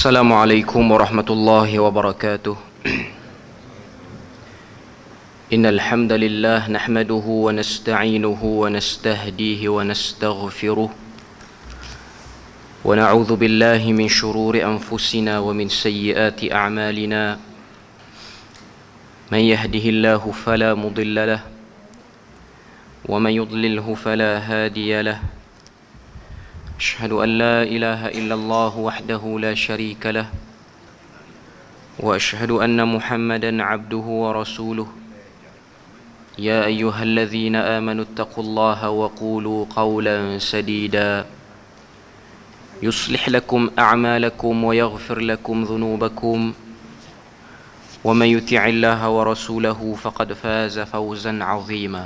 السلام عليكم ورحمة الله وبركاته. إن الحمد لله نحمده ونستعينه ونستهديه ونستغفره ونعوذ بالله من شرور أنفسنا ومن سيئات أعمالنا. من يهده الله فلا مضل له ومن يضلله فلا هادي له. أشهد أن لا إله إلا الله وحده لا شريك له وأشهد أن محمدا عبده ورسوله. يا أيها الذين آمنوا اتقوا الله وقولوا قولا سديدا يصلح لكم أعمالكم ويغفر لكم ذنوبكم ومن يطع الله ورسوله فقد فاز فوزا عظيما.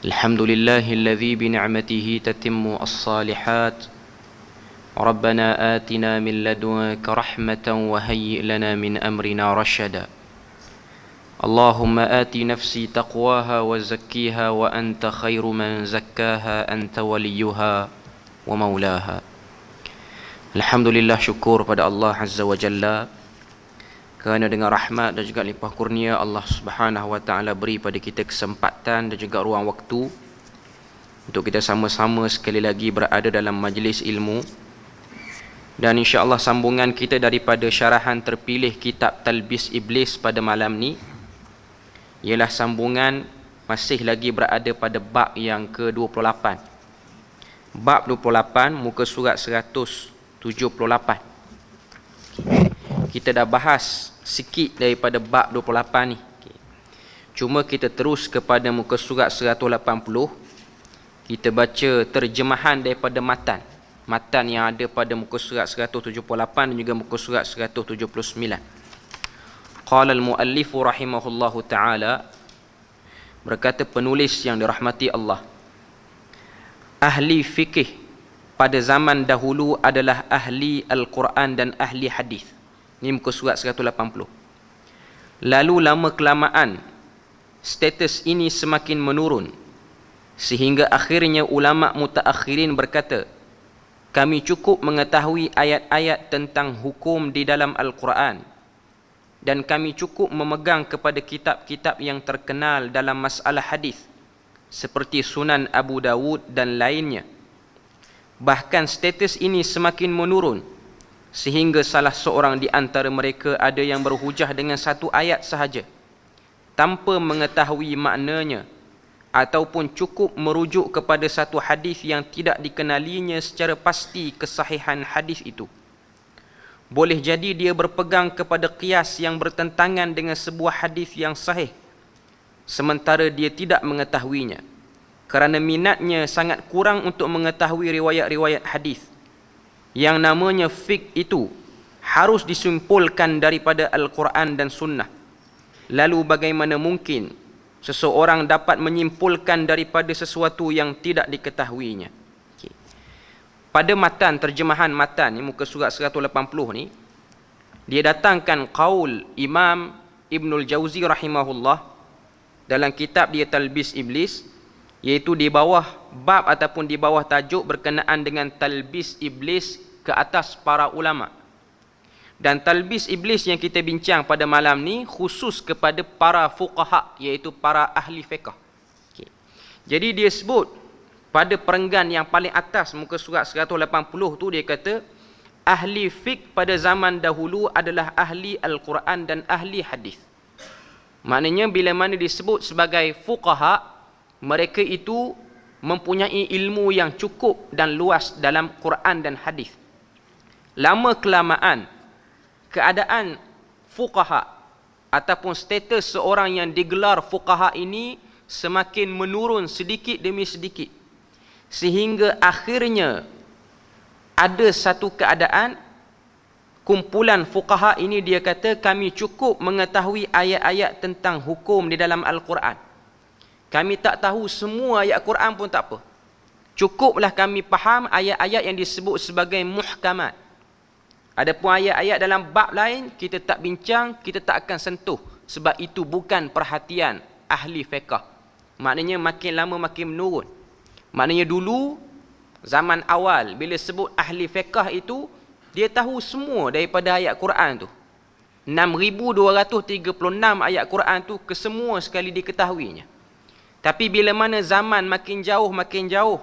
الحمد لله الذي بنعمته تتم الصالحات. ربنا آتنا من لدنك رحمة وهيئ لنا من أمرنا رشدا. اللهم آت نفسي تقواها وزكيها وأنت خير من زكاها أنت وليها ومولاها. Alhamdulillah, syukur pada Allah Azza wa Jalla kerana dengan rahmat dan juga limpah kurnia Allah Subhanahu wa Ta'ala beri pada kita kesempatan dan juga ruang waktu untuk kita sama-sama sekali lagi berada dalam majlis ilmu. Dan insya-Allah sambungan kita daripada syarahan terpilih kitab Talbis Iblis pada malam ni ialah sambungan masih lagi berada pada bab yang ke-28. Bab 28 muka surat 178. Kita dah bahas sikit daripada bab 28 ni. Cuma kita terus kepada muka surat 180. Kita baca terjemahan daripada matan yang ada pada muka surat 178 dan juga muka surat 179. Qala al-muallif rahimahullahu ta'ala, berkata penulis yang dirahmati Allah, ahli fikih pada zaman dahulu adalah ahli Al-Quran dan ahli hadis. Ini muka surat 180. Lalu lama kelamaan status ini semakin menurun sehingga akhirnya ulama mutaakhirin berkata, kami cukup mengetahui ayat-ayat tentang hukum di dalam Al-Quran dan kami cukup memegang kepada kitab-kitab yang terkenal dalam masalah hadis seperti Sunan Abu Dawud dan lainnya. Bahkan status ini semakin menurun sehingga salah seorang di antara mereka ada yang berhujah dengan satu ayat sahaja tanpa mengetahui maknanya ataupun cukup merujuk kepada satu hadis yang tidak dikenalinya secara pasti kesahihan hadis itu. Boleh jadi dia berpegang kepada qiyas yang bertentangan dengan sebuah hadis yang sahih sementara dia tidak mengetahuinya kerana minatnya sangat kurang untuk mengetahui riwayat-riwayat hadis. Yang namanya fiqh itu harus disimpulkan daripada Al-Quran dan Sunnah. Lalu bagaimana mungkin seseorang dapat menyimpulkan daripada sesuatu yang tidak diketahuinya? Pada matan, terjemahan matan muka surat 180 ni, dia datangkan qaul Imam Ibnul Jauzi rahimahullah dalam kitab dia Talbis Iblis, iaitu di bawah bab ataupun di bawah tajuk berkenaan dengan talbis iblis ke atas para ulama. Dan talbis iblis yang kita bincang pada malam ni khusus kepada para fuqaha, iaitu para ahli fiqh. Jadi dia sebut pada perenggan yang paling atas muka surat 180 tu, dia kata ahli fiqh pada zaman dahulu adalah ahli Al-Quran dan ahli hadis. Maknanya bila mana disebut sebagai fuqaha, mereka itu mempunyai ilmu yang cukup dan luas dalam Quran dan hadis. Lama kelamaan keadaan fuqaha ataupun status seorang yang digelar fuqaha ini semakin menurun sedikit demi sedikit sehingga akhirnya ada satu keadaan kumpulan fuqaha ini, dia kata kami cukup mengetahui ayat-ayat tentang hukum di dalam Al-Quran. Kami tak tahu semua ayat Quran pun tak apa. Cukuplah kami faham ayat-ayat yang disebut sebagai muhkamat. Adapun ayat-ayat dalam bab lain kita tak bincang, kita tak akan sentuh sebab itu bukan perhatian ahli fiqh. Maknanya makin lama makin menurun. Maknanya dulu zaman awal bila sebut ahli fiqh itu Dia tahu semua daripada ayat Quran tu. 6,236 ayat Quran tu kesemua sekali diketahuinya. Tapi bila mana zaman makin jauh,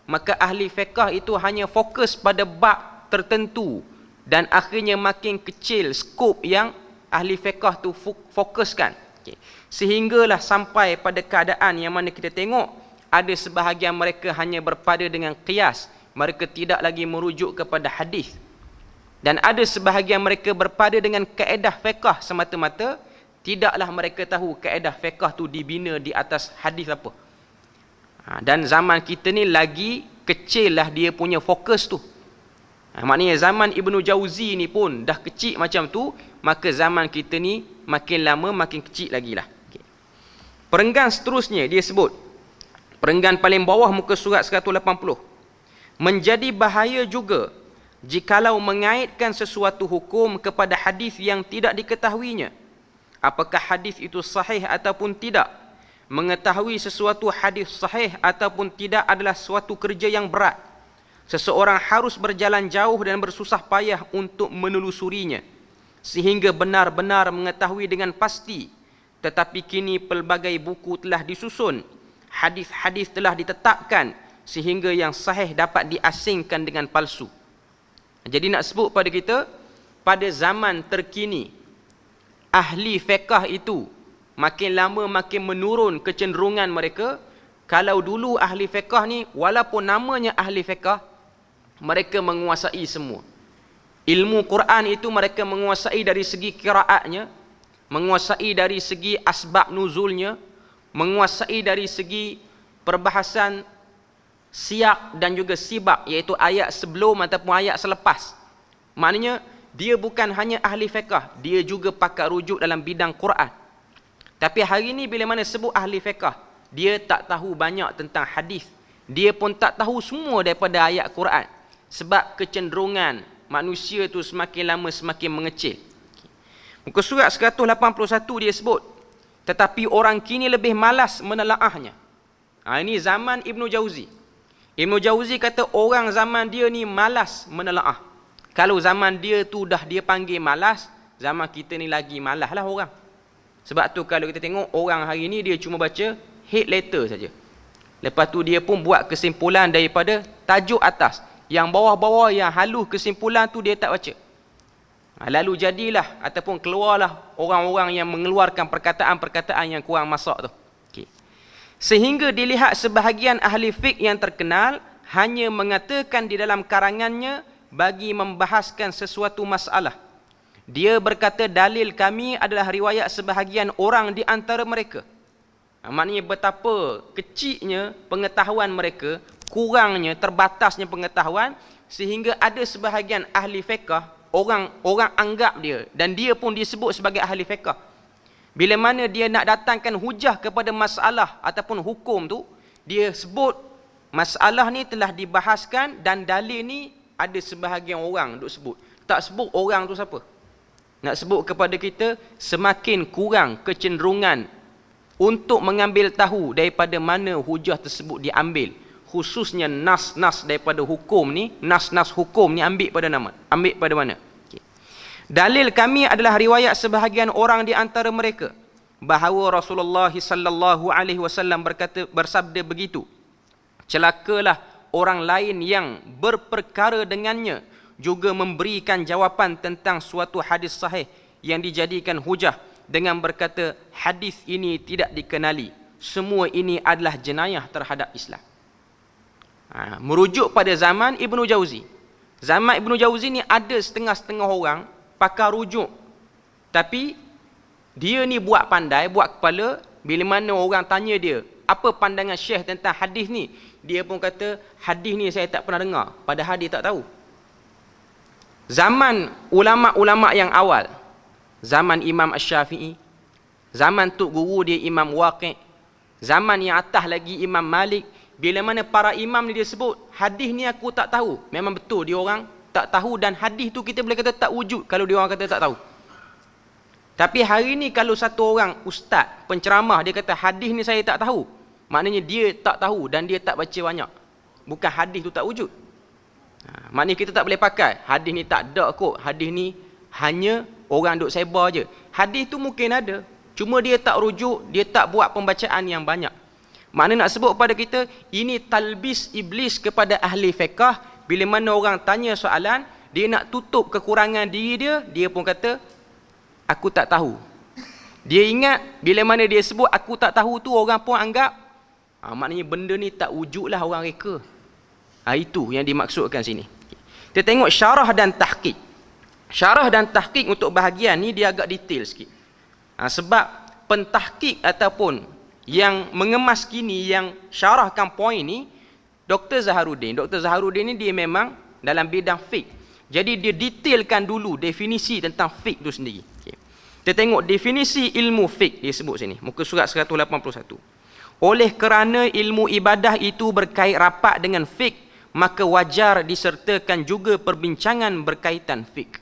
maka ahli fiqh itu hanya fokus pada bab tertentu dan akhirnya makin kecil skop yang ahli fiqh tu fokuskan. Sehinggalah sampai pada keadaan yang mana kita tengok ada sebahagian mereka hanya berpada dengan qiyas, mereka tidak lagi merujuk kepada hadis. Dan ada sebahagian mereka berpada dengan kaedah fiqh semata-mata, tidaklah mereka tahu kaedah fiqh tu dibina di atas hadis apa. Dan zaman kita ni lagi kecil lah dia punya fokus tu. Maknanya zaman Ibnu Jauzi ni pun dah kecil macam tu, maka zaman kita ni makin lama makin kecil lagi lah. Perenggan seterusnya dia sebut, perenggan paling bawah muka surat 180. Menjadi bahaya juga jikalau mengaitkan sesuatu hukum kepada hadis yang tidak diketahuinya. Apakah hadis itu sahih ataupun tidak? Mengetahui sesuatu hadis sahih ataupun tidak adalah suatu kerja yang berat. Seseorang harus berjalan jauh dan bersusah payah untuk menelusurinya sehingga benar-benar mengetahui dengan pasti. Tetapi kini pelbagai buku telah disusun, hadis-hadis telah ditetapkan sehingga yang sahih dapat diasingkan dengan palsu. Jadi nak sebut pada kita, pada zaman terkini, ahli fiqh itu makin lama makin menurun kecenderungan mereka. Kalau dulu ahli fiqh ni, walaupun namanya ahli fiqh, mereka menguasai semua. Ilmu Quran itu mereka menguasai dari segi qiraatnya, menguasai dari segi asbab nuzulnya, menguasai dari segi perbahasan siyak dan juga sibak, iaitu ayat sebelum ataupun ayat selepas. Maknanya dia bukan hanya ahli fiqh, dia juga pakar rujuk dalam bidang Quran. Tapi hari ni bila mana sebut ahli fiqh, dia tak tahu banyak tentang hadis. Dia pun tak tahu semua daripada ayat Quran. Sebab kecenderungan manusia tu semakin lama semakin mengecil. Muka surat 181 dia sebut, tetapi orang kini lebih malas menelaahnya. Ini zaman Ibnu Jauzi. Ibnu Jauzi kata orang zaman dia ni malas menelaah. Kalau zaman dia tu dah dia panggil malas, zaman kita ni lagi malas lah orang. Sebab tu kalau kita tengok orang hari ni dia cuma baca head letter saja. Lepas tu dia pun buat kesimpulan daripada tajuk atas. Yang bawah-bawah yang halus kesimpulan tu dia tak baca. Lalu jadilah ataupun keluarlah orang-orang yang mengeluarkan perkataan-perkataan yang kurang masuk tu. Sehingga dilihat sebahagian ahli fiqh yang terkenal hanya mengatakan di dalam karangannya bagi membahaskan sesuatu masalah. Dia berkata dalil kami adalah riwayat sebahagian orang di antara mereka. Maknanya betapa kecilnya pengetahuan mereka, kurangnya, terbatasnya pengetahuan, sehingga ada sebahagian ahli fiqh, orang anggap dia, dan dia pun disebut sebagai ahli fiqh. Bila mana dia nak datangkan hujah kepada masalah ataupun hukum tu, dia sebut masalah ni telah dibahaskan dan dalil ni ada sebahagian orang duk sebut. Tak sebut orang tu siapa. Nak sebut kepada kita semakin kurang kecenderungan untuk mengambil tahu daripada mana hujah tersebut diambil. Khususnya nas-nas daripada hukum ni, nas-nas hukum ni ambil pada mana? Dalil kami adalah riwayat sebahagian orang di antara mereka bahawa Rasulullah sallallahu alaihi wasallam bersabda begitu. Celakalah orang lain yang berperkara dengannya juga memberikan jawapan tentang suatu hadis sahih yang dijadikan hujah dengan berkata hadis ini tidak dikenali. Semua ini adalah jenayah terhadap Islam. Merujuk pada zaman Ibnu Jauzi. Zaman Ibnu Jauzi ni ada setengah-setengah orang pakar rujuk, tapi dia ni buat pandai, buat kepala. Bila mana orang tanya dia apa pandangan Syekh tentang hadis ni, dia pun kata hadis ni saya tak pernah dengar, padahal dia tak tahu. Zaman ulama-ulama yang awal, zaman Imam Asy-Syafi'i, zaman tok guru dia Imam Waqi', zaman yang atas lagi Imam Malik, bila mana para imam ni dia sebut hadis ni aku tak tahu, memang betul dia orang tak tahu, dan hadis tu kita boleh kata tak wujud kalau dia orang kata tak tahu. Tapi hari ni kalau satu orang ustaz, penceramah, dia kata hadis ni saya tak tahu, maknanya dia tak tahu dan dia tak baca banyak. Bukan hadis tu tak wujud. Maknanya kita tak boleh pakai hadis ni, tak ada kot, hadis ni hanya orang duk sebar je. Hadis tu mungkin ada, cuma dia tak rujuk, dia tak buat pembacaan yang banyak. Maknanya nak sebut pada kita, ini talbis iblis kepada ahli fiqh. Bila mana orang tanya soalan, dia nak tutup kekurangan diri dia, dia pun kata aku tak tahu. Dia ingat bila mana dia sebut aku tak tahu tu, orang pun anggap maknanya benda ni tak wujudlah, orang reka. Itu yang dimaksudkan sini. Kita tengok syarah dan tahqiq. Syarah dan tahqiq untuk bahagian ni dia agak detail sikit. Sebab pentahqiq ataupun yang mengemas kini, yang syarahkan poin ni, Dr. Zaharuddin. Dr. Zaharuddin ni dia memang dalam bidang fiqh. Jadi dia detailkan dulu definisi tentang fiqh tu sendiri. Kita tengok definisi ilmu fiqh, dia sebut sini, muka surat 181. Oleh kerana ilmu ibadah itu berkait rapat dengan fiqh, maka wajar disertakan juga perbincangan berkaitan fiqh.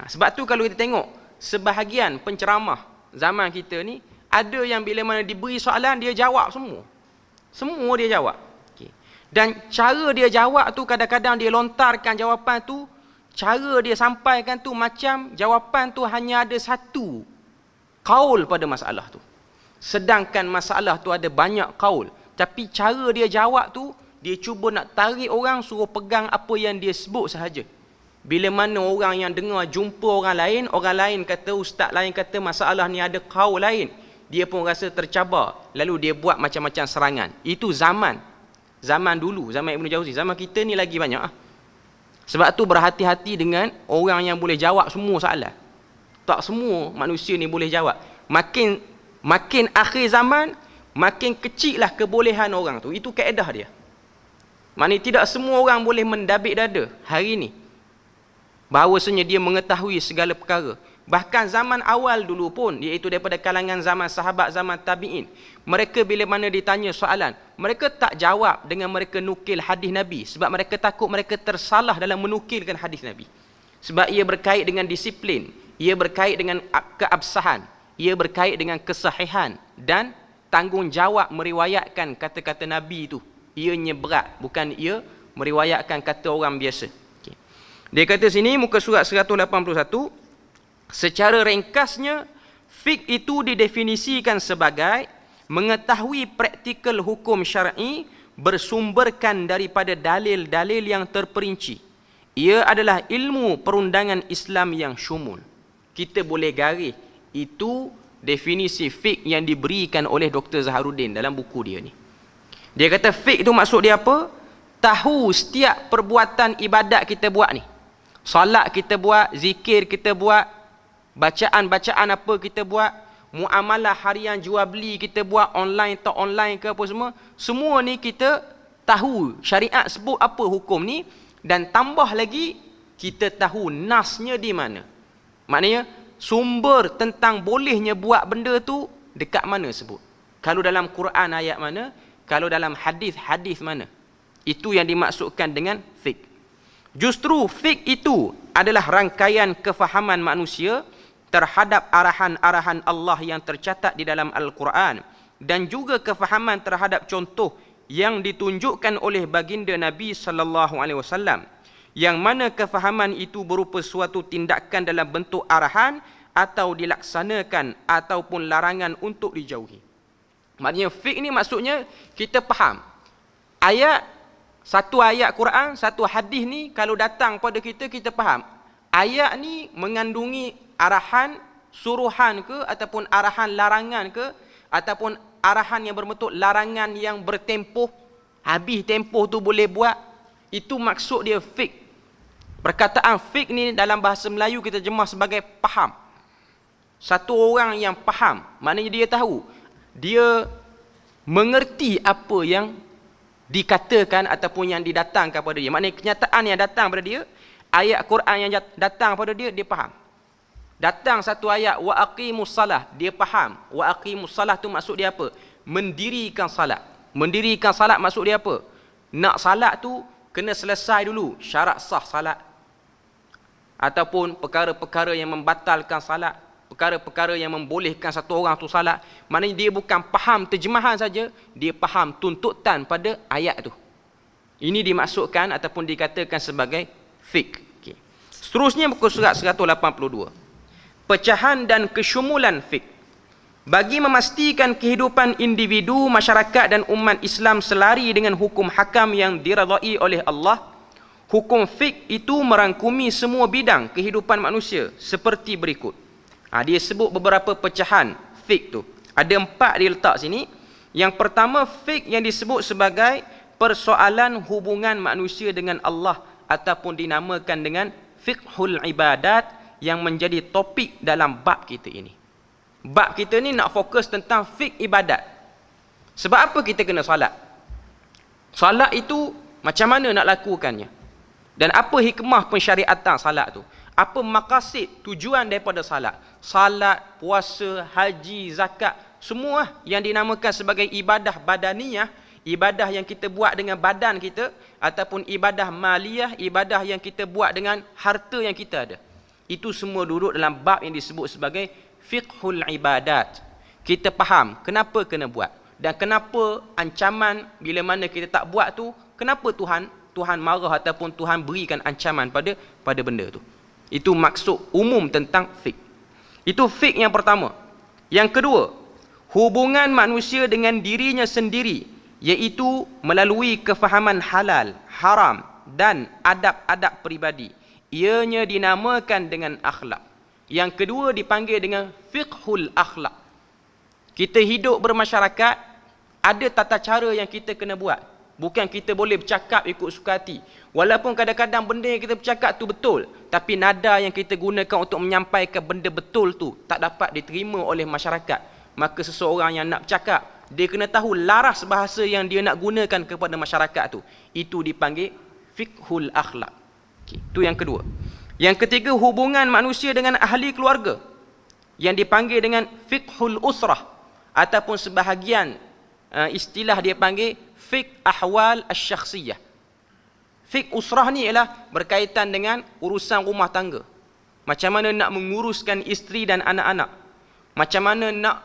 Sebab tu kalau kita tengok sebahagian penceramah zaman kita ni, ada yang bila mana diberi soalan, dia jawab semua. Semua dia jawab. Dan cara dia jawab tu, kadang-kadang dia lontarkan jawapan tu, cara dia sampaikan tu macam jawapan tu hanya ada satu kaul pada masalah tu. Sedangkan masalah tu ada banyak kaul. Tapi cara dia jawab tu, dia cuba nak tarik orang suruh pegang apa yang dia sebut sahaja. Bila mana orang yang dengar jumpa orang lain kata, ustaz lain kata masalah ni ada kaul lain, dia pun rasa tercabar. Lalu dia buat macam-macam serangan. Itu zaman dulu, zaman Ibn Jauzi. Zaman kita ni lagi banyak. Sebab tu berhati-hati dengan orang yang boleh jawab semua soalan. Tak semua manusia ni boleh jawab. Makin akhir zaman, makin kecil lah kebolehan orang tu. Itu kaedah dia. Maknanya tidak semua orang boleh mendabik dada hari ni bahawasanya dia mengetahui segala perkara. Bahkan zaman awal dulu pun, iaitu daripada kalangan zaman sahabat, zaman tabi'in, mereka bila mana ditanya soalan, mereka tak jawab dengan mereka nukil hadis Nabi, sebab mereka takut mereka tersalah dalam menukilkan hadis Nabi. Sebab ia berkait dengan disiplin, ia berkait dengan keabsahan, ia berkait dengan kesahihan dan tanggungjawab meriwayatkan kata-kata Nabi itu. Ianya berat, bukan ia meriwayatkan kata orang biasa. Dia kata sini muka surat 181, secara ringkasnya fiqh itu didefinisikan sebagai mengetahui praktikal hukum syar'i bersumberkan daripada dalil-dalil yang terperinci. Ia adalah ilmu perundangan Islam yang syumul. Kita boleh garis, itu definisi fiqh yang diberikan oleh Dr. Zaharuddin dalam buku dia ni. Dia kata fiqh itu maksud dia apa? Tahu setiap perbuatan ibadat kita buat ni. Salat kita buat, zikir kita buat, bacaan-bacaan apa kita buat, muamalah harian jual beli kita buat, online tak online ke apa semua. Semua ni kita tahu syariat sebut apa hukum ni, dan tambah lagi kita tahu nasnya di mana. Maknanya sumber tentang bolehnya buat benda tu dekat mana sebut. Kalau dalam Quran ayat mana, kalau dalam hadis mana. Itu yang dimaksudkan dengan fiqh. Justru fiqh itu adalah rangkaian kefahaman manusia terhadap arahan-arahan Allah yang tercatat di dalam Al-Quran, dan juga kefahaman terhadap contoh yang ditunjukkan oleh baginda Nabi sallallahu alaihi wasallam, yang mana kefahaman itu berupa suatu tindakan dalam bentuk arahan atau dilaksanakan ataupun larangan untuk dijauhi. Maknanya fiqh ni maksudnya kita faham ayat, satu ayat Quran, satu hadis ni kalau datang pada kita, kita faham ayat ni mengandungi arahan suruhan ke, ataupun arahan larangan ke, ataupun arahan yang berbentuk larangan yang bertempoh, habis tempoh tu boleh buat. Itu maksud dia fiqh. Perkataan fiqh ni dalam bahasa Melayu kita terjemah sebagai faham. Satu orang yang faham, maknanya dia tahu, dia mengerti apa yang dikatakan ataupun yang didatangkan kepada dia. Maknanya kenyataan yang datang pada dia, ayat Quran yang datang pada dia, dia faham. Datang satu ayat wa aqimus salah, dia faham. Wa aqimus salah tu maksud dia apa? Mendirikan salat. Mendirikan salat maksud dia apa? Nak salat tu kena selesai dulu syarat sah salat, ataupun perkara-perkara yang membatalkan salat, perkara-perkara yang membolehkan satu orang tu salat. Maknanya dia bukan faham terjemahan saja, dia faham tuntutan pada ayat tu. Ini dimaksudkan ataupun dikatakan sebagai fiqh. Okay. Seterusnya muka surat 182. Pecahan dan kesyumulan fiqh. Bagi memastikan kehidupan individu, masyarakat dan umat Islam selari dengan hukum hakam yang diredai oleh Allah, hukum fiqh itu merangkumi semua bidang kehidupan manusia seperti berikut. Dia sebut beberapa pecahan fiqh tu. Ada 4 dia letak sini. Yang pertama, fiqh yang disebut sebagai persoalan hubungan manusia dengan Allah ataupun dinamakan dengan fiqhul ibadat yang menjadi topik dalam bab kita ini. Bab kita ni nak fokus tentang fiqh ibadat. Sebab apa kita kena salat? Salat itu macam mana nak lakukannya? Dan apa hikmah pensyariatan salat tu? Apa maqasid, tujuan daripada salat? Salat, puasa, haji, zakat, semua yang dinamakan sebagai ibadah badaniyah, ibadah yang kita buat dengan badan kita, ataupun ibadah maliyah, ibadah yang kita buat dengan harta yang kita ada. Itu semua duduk dalam bab yang disebut sebagai fiqhul ibadat. Kita faham kenapa kena buat dan kenapa ancaman bila mana kita tak buat tu, kenapa Tuhan marah ataupun Tuhan berikan ancaman pada benda tu. Itu maksud umum tentang fiqh. Itu fiqh yang pertama. Yang kedua, hubungan manusia dengan dirinya sendiri, iaitu melalui kefahaman halal, haram dan adab-adab peribadi. Ianya dinamakan dengan akhlak. Yang kedua dipanggil dengan fiqhul akhlak. Kita hidup bermasyarakat, ada tata cara yang kita kena buat. Bukan kita boleh bercakap ikut suka hati. Walaupun kadang-kadang benda yang kita bercakap tu betul, tapi nada yang kita gunakan untuk menyampaikan benda betul tu tak dapat diterima oleh masyarakat. Maka seseorang yang nak bercakap, dia kena tahu laras bahasa yang dia nak gunakan kepada masyarakat tu. Itu dipanggil fiqhul akhlak. Okay, itu yang kedua. Yang ketiga, hubungan manusia dengan ahli keluarga, yang dipanggil dengan fiqhul usrah, ataupun sebahagian istilah dia panggil fiqh ahwal asy-syakhsiyah. Fiqh usrah ni ialah berkaitan dengan urusan rumah tangga. Macam mana nak menguruskan isteri dan anak-anak. Macam mana nak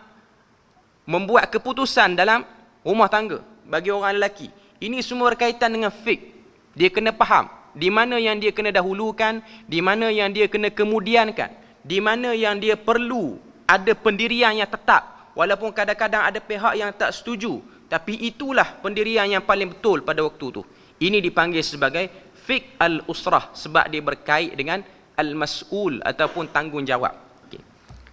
membuat keputusan dalam rumah tangga bagi orang lelaki. Ini semua berkaitan dengan fiqh. Dia kena faham di mana yang dia kena dahulukan, di mana yang dia kena kemudiankan, di mana yang dia perlu ada pendirian yang tetap, walaupun kadang-kadang ada pihak yang tak setuju, tapi itulah pendirian yang paling betul pada waktu tu. Ini dipanggil sebagai fiqh al-usrah sebab dia berkait dengan al-mas'ul ataupun tanggungjawab. Okay.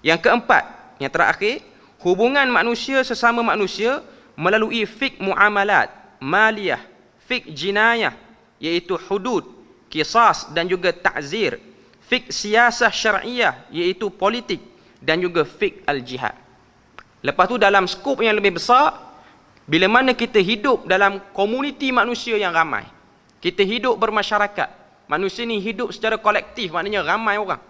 Yang keempat, yang terakhir, hubungan manusia sesama manusia melalui fiqh muamalat, maliyah, fiqh jinayah, iaitu hudud, qisas dan juga ta'zir, fiqh siyasah syar'iyah, iaitu politik, dan juga fiqh al-jihad. Lepas tu dalam skop yang lebih besar, bila mana kita hidup dalam komuniti manusia yang ramai, kita hidup bermasyarakat, manusia ni hidup secara kolektif, maknanya ramai orang.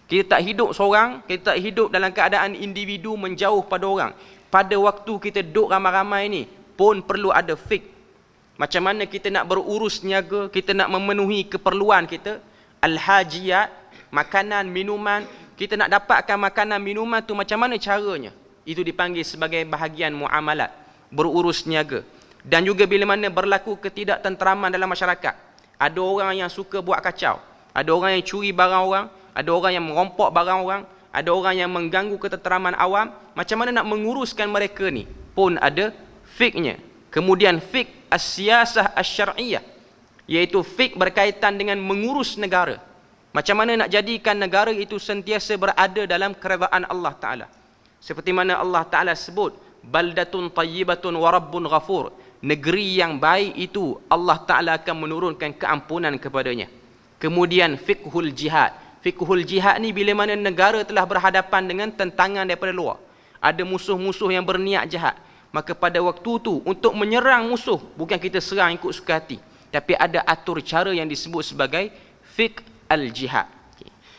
Kita tak hidup seorang, kita tak hidup dalam keadaan individu menjauh pada orang. Pada waktu kita duduk ramai-ramai ni pun perlu ada fiqh. Macam mana kita nak berurus niaga, kita nak memenuhi keperluan kita, al-hajiyat, makanan, minuman, kita nak dapatkan makanan, minuman tu macam mana caranya. Itu dipanggil sebagai bahagian muamalat, berurus niaga. Dan juga bila mana berlaku ketidaktenteraman dalam masyarakat, ada orang yang suka buat kacau, ada orang yang curi barang orang, ada orang yang merompok barang orang, ada orang yang mengganggu ketenteraman awam. Macam mana nak menguruskan mereka ni pun ada fiqhnya. Kemudian fiqh as-siyasah asy-syar'iyyah, iaitu fiqh berkaitan dengan mengurus negara. Macam mana nak jadikan negara itu sentiasa berada dalam keredaan Allah Ta'ala. Seperti mana Allah Ta'ala sebut, baldatun tayyibatun wa rabbun ghafur. Negeri yang baik itu Allah Ta'ala akan menurunkan keampunan kepadanya. Kemudian fiqhul jihad. Fiqhul jihad ni bila mana negara telah berhadapan dengan tentangan daripada luar, ada musuh-musuh yang berniat jahat, maka pada waktu tu untuk menyerang musuh, bukan kita serang ikut suka hati, tapi ada atur cara yang disebut sebagai fiqh al-jihad.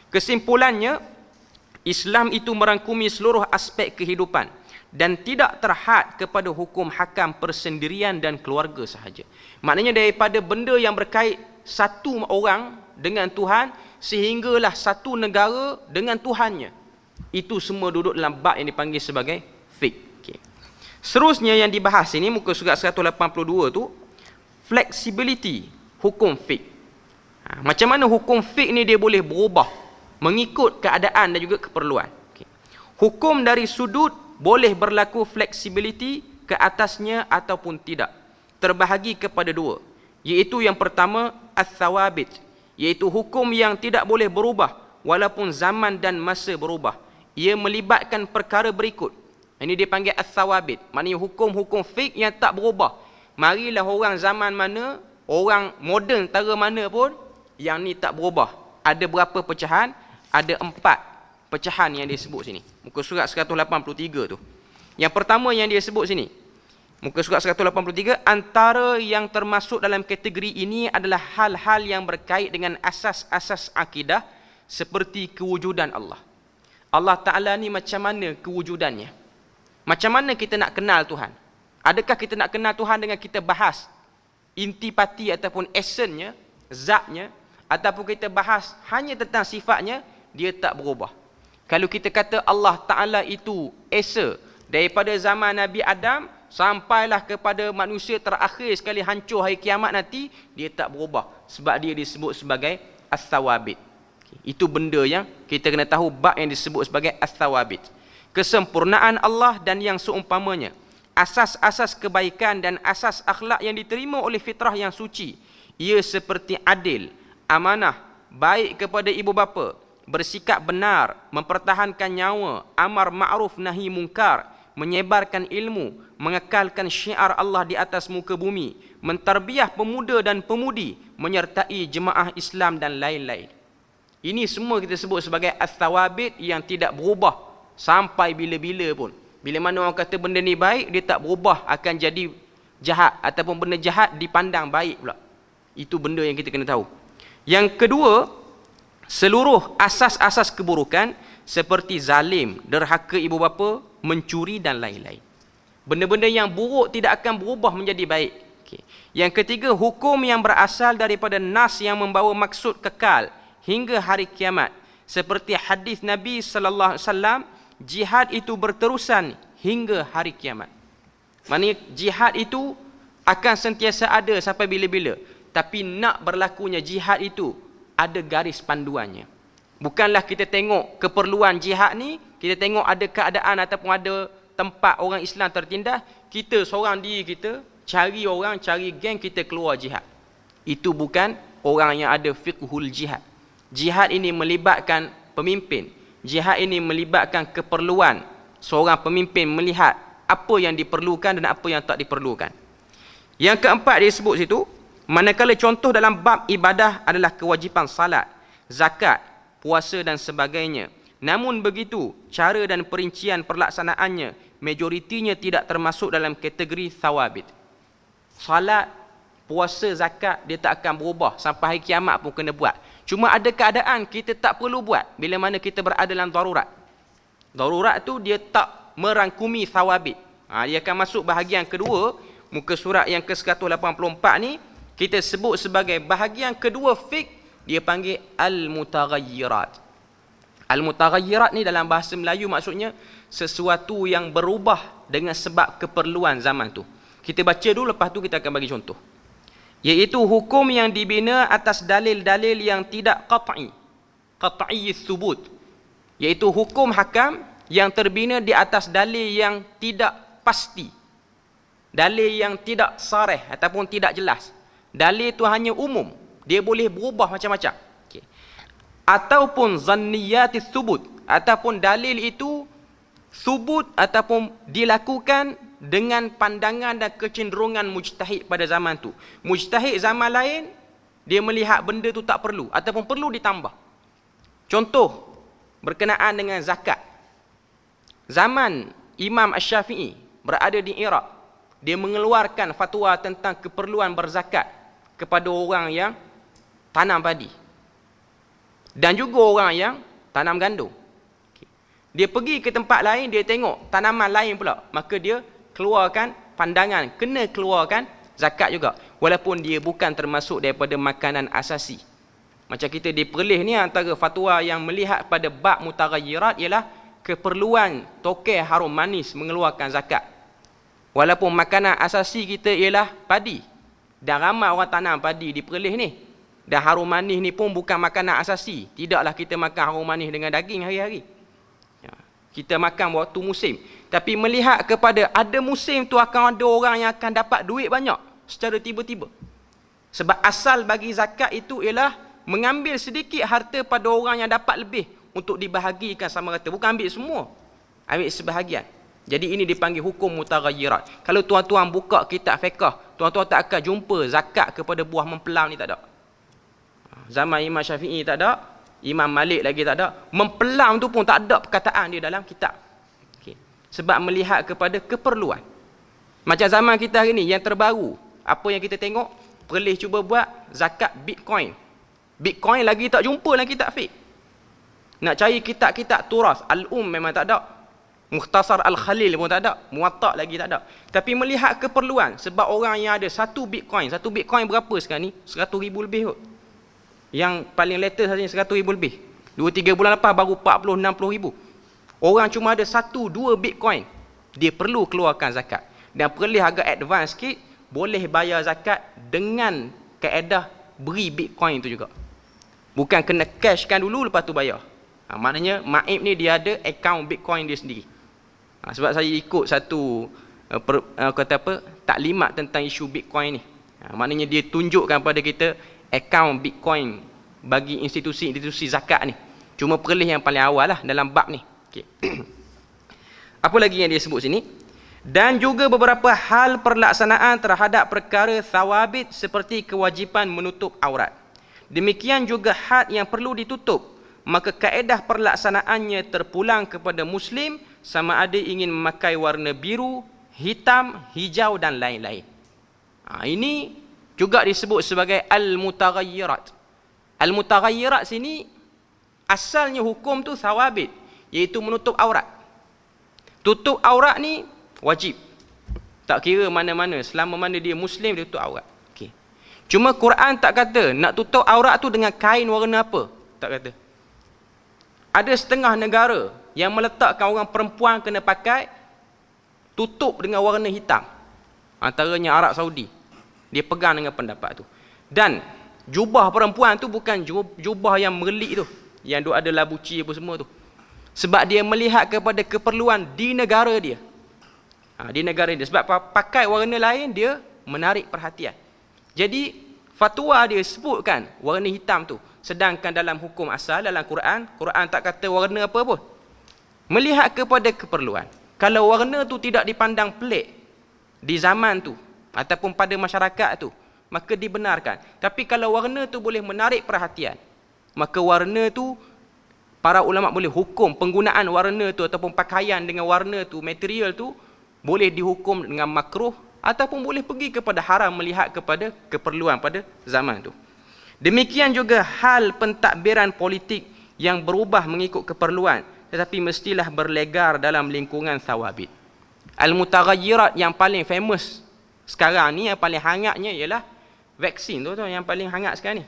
Kesimpulannya, Islam itu merangkumi seluruh aspek kehidupan dan tidak terhad kepada hukum hakam persendirian dan keluarga sahaja. Maknanya daripada benda yang berkait satu orang dengan Tuhan sehinggalah satu negara dengan Tuhannya, itu semua duduk dalam bab yang dipanggil sebagai fiqh. Okay. Seterusnya yang dibahas ini muka surat 182 tu, flexibility hukum fiqh. Macam mana hukum fiqh ni dia boleh berubah mengikut keadaan dan juga keperluan. Hukum dari sudut boleh berlaku flexibility ke atasnya ataupun tidak. Terbahagi kepada dua, iaitu yang pertama ats-tsawabit, iaitu hukum yang tidak boleh berubah walaupun zaman dan masa berubah. Ia melibatkan perkara berikut. Ini dia panggil ats-tsawabit, maknanya hukum-hukum fiqh yang tak berubah. Marilah orang zaman mana, orang moden tara mana pun, yang ni tak berubah. Ada berapa pecahan? Ada 4 pecahan yang dia sebut sini. Muka surat 183 tu. Yang pertama yang dia sebut sini, muka surat 183, antara yang termasuk dalam kategori ini adalah hal-hal yang berkait dengan asas-asas akidah seperti kewujudan Allah. Allah Ta'ala ni macam mana kewujudannya? Macam mana kita nak kenal Tuhan? Adakah kita nak kenal Tuhan dengan kita bahas intipati ataupun esennya, zatnya, ataupun kita bahas hanya tentang sifatnya? Dia tak berubah. Kalau kita kata Allah Ta'ala itu esa daripada zaman Nabi Adam sampailah kepada manusia terakhir sekali hancur hari kiamat nanti, dia tak berubah. Sebab dia disebut sebagai ats-tsawabit. Itu benda yang kita kena tahu, bab yang disebut sebagai ats-tsawabit. Kesempurnaan Allah dan yang seumpamanya. Asas-asas kebaikan dan asas akhlak yang diterima oleh fitrah yang suci. Ia seperti adil, amanah, baik kepada ibu bapa, bersikap benar, mempertahankan nyawa, amar ma'ruf nahi mungkar, menyebarkan ilmu, mengekalkan syiar Allah di atas muka bumi, mentarbiah pemuda dan pemudi, menyertai jemaah Islam dan lain-lain. Ini semua kita sebut sebagai ats-tsawabit yang tidak berubah sampai bila-bila pun. Bila mana orang kata benda ni baik, dia tak berubah akan jadi jahat, ataupun benda jahat dipandang baik pula. Itu benda yang kita kena tahu. Yang kedua, seluruh asas-asas keburukan seperti zalim, derhaka ibu bapa, mencuri dan lain-lain. Benda-benda yang buruk tidak akan berubah menjadi baik. Yang ketiga, hukum yang berasal daripada nas yang membawa maksud kekal hingga hari kiamat. Seperti hadis Nabi sallallahu alaihi wasallam, jihad itu berterusan hingga hari kiamat. Maksudnya jihad itu akan sentiasa ada sampai bila-bila. Tapi nak berlakunya jihad itu ada garis panduannya. Bukanlah kita tengok keperluan jihad ni, kita tengok ada keadaan ataupun ada tempat orang Islam tertindas, kita seorang diri kita cari orang, cari geng, kita keluar jihad. Itu bukan orang yang ada fiqhul jihad. Jihad ini melibatkan pemimpin. Jihad ini melibatkan keperluan seorang pemimpin melihat apa yang diperlukan dan apa yang tak diperlukan. Yang keempat dia sebut situ, manakala contoh dalam bab ibadah adalah kewajipan salat, zakat, puasa dan sebagainya. Namun begitu, cara dan perincian perlaksanaannya, majoritinya tidak termasuk dalam kategori tsawabit. Salat, puasa, zakat, dia tak akan berubah. Sampai hari kiamat pun kena buat. Cuma ada keadaan kita tak perlu buat bila mana kita berada dalam darurat. Darurat tu dia tak merangkumi tsawabit. Dia akan masuk bahagian kedua, muka surat yang ke-184 ni, kita sebut sebagai bahagian kedua fiqh, dia panggil al-mutaghayyirat. Al-mutaghayyirat ni dalam bahasa Melayu maksudnya sesuatu yang berubah dengan sebab keperluan zaman tu. Kita baca dulu, lepas tu kita akan bagi contoh. Iaitu hukum yang dibina atas dalil-dalil yang tidak qat'i, qat'i thubut. Iaitu hukum hakam yang terbina di atas dalil yang tidak pasti, dalil yang tidak sarih ataupun tidak jelas. Dalil itu hanya umum, dia boleh berubah macam-macam. Okay. Ataupun zanniyatis thubut, ataupun dalil itu thubut ataupun dilakukan dengan pandangan dan kecenderungan mujtahid pada zaman tu. Mujtahid zaman lain, dia melihat benda tu tak perlu ataupun perlu ditambah. Contoh berkenaan dengan zakat. Zaman Imam Asy-Syafi'i berada di Iraq, dia mengeluarkan fatwa tentang keperluan berzakat kepada orang yang tanam padi dan juga orang yang tanam gandum. Dia pergi ke tempat lain, dia tengok tanaman lain pula, maka dia keluarkan pandangan kena keluarkan zakat juga, walaupun dia bukan termasuk daripada makanan asasi. Macam kita di Perlis ni, antara fatwa yang melihat pada bab mutaghayyirat ialah keperluan tokeh harum manis mengeluarkan zakat, walaupun makanan asasi kita ialah padi. Dan ramai orang tanam padi di Perlis ni. Dan harum manis ni pun bukan makanan asasi. Tidaklah kita makan harum manis dengan daging hari-hari. Ya. Kita makan waktu musim. Tapi melihat kepada ada musim tu akan ada orang yang akan dapat duit banyak secara tiba-tiba. Sebab asal bagi zakat itu ialah mengambil sedikit harta pada orang yang dapat lebih untuk dibahagikan sama rata. Bukan ambil semua. Ambil sebahagian. Jadi ini dipanggil hukum mutaghayyirat. Kalau tuan-tuan buka kitab fiqh, tuan-tuan tak akan jumpa zakat kepada buah mempelam ni, tak ada. Zaman Imam Syafi'i tak ada, Imam Malik lagi tak ada. Mempelam tu pun tak ada perkataan dia dalam kitab. Okay. Sebab melihat kepada keperluan. Macam zaman kita hari ni yang terbaru, apa yang kita tengok, Perlis cuba buat zakat Bitcoin. Bitcoin lagi tak jumpa dalam kitab fiqh. Nak cari kitab-kitab turas, memang tak ada. Mukhtasar Al-Khalil pun tak ada. Muwatta' lagi tak ada. Tapi melihat keperluan, sebab orang yang ada satu Bitcoin berapa sekarang ni? 100,000 lebih kot. Yang paling latest saja 100,000 lebih. 2-3 bulan lepas baru 40-60,000. Orang cuma ada 1-2 Bitcoin. Dia perlu keluarkan zakat. Dan Perlis agak advance sikit, boleh bayar zakat dengan kaedah beri Bitcoin tu juga. Bukan kena cashkan dulu lepas tu bayar. Maknanya Maib ni dia ada akaun Bitcoin dia sendiri. Sebab saya ikut satu taklimat tentang isu Bitcoin ni. Maknanya dia tunjukkan pada kita akaun Bitcoin bagi institusi-institusi zakat ni. Cuma Perlis yang paling awal lah dalam bab ni. Okay. Apa lagi yang dia sebut sini? Dan juga beberapa hal perlaksanaan terhadap perkara thawabit seperti kewajipan menutup aurat. Demikian juga had yang perlu ditutup. Maka kaedah perlaksanaannya terpulang kepada Muslim sama ada ingin memakai warna biru, hitam, hijau dan lain-lain. Ini juga disebut sebagai al-mutaghayyirat. Al-mutaghayyirat sini asalnya hukum tu thawabit, iaitu menutup aurat. Tutup aurat ni wajib. Tak kira mana-mana, selama mana dia Muslim dia tutup aurat. Okay. Cuma Quran tak kata nak tutup aurat tu dengan kain warna apa. Tak kata. Ada setengah negara yang meletakkan orang perempuan kena pakai tutup dengan warna hitam. Antaranya Arab Saudi. Dia pegang dengan pendapat tu. Dan jubah perempuan tu bukan jubah yang merelik tu. Yang ada labuci apa semua tu. Sebab dia melihat kepada keperluan di negara dia. Di negara dia. Sebab pakai warna lain dia menarik perhatian. Jadi fatwa dia sebutkan warna hitam tu. Sedangkan dalam hukum asal, dalam Quran tak kata warna apa pun. Melihat kepada keperluan. Kalau warna tu tidak dipandang pelik di zaman tu, ataupun pada masyarakat tu, maka dibenarkan. Tapi kalau warna tu boleh menarik perhatian, maka warna tu, para ulama boleh hukum penggunaan warna tu ataupun pakaian dengan warna tu, material tu, boleh dihukum dengan makruh ataupun boleh pergi kepada haram melihat kepada keperluan pada zaman tu. Demikian juga hal pentadbiran politik yang berubah mengikut keperluan, tetapi mestilah berlegar dalam lingkungan thawabit. Al-mutaghayyirat yang paling famous sekarang ni, yang paling hangatnya ialah vaksin tu yang paling hangat sekarang ni.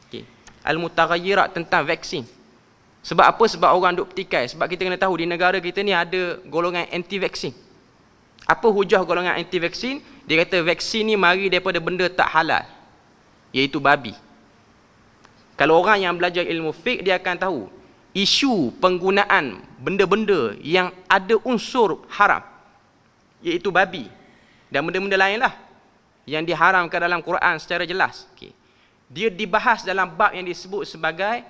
Okay. Al-mutaghayyirat tentang vaksin. Sebab apa? Sebab orang duk petikai. Sebab kita kena tahu di negara kita ni ada golongan anti-vaksin. Apa hujah golongan anti-vaksin? Dia kata vaksin ni mari daripada benda tak halal, iaitu babi. Kalau orang yang belajar ilmu fiqh, dia akan tahu isu penggunaan benda-benda yang ada unsur haram, iaitu babi dan benda-benda lain lah yang diharamkan dalam Quran secara jelas. Okay. Dia dibahas dalam bab yang disebut sebagai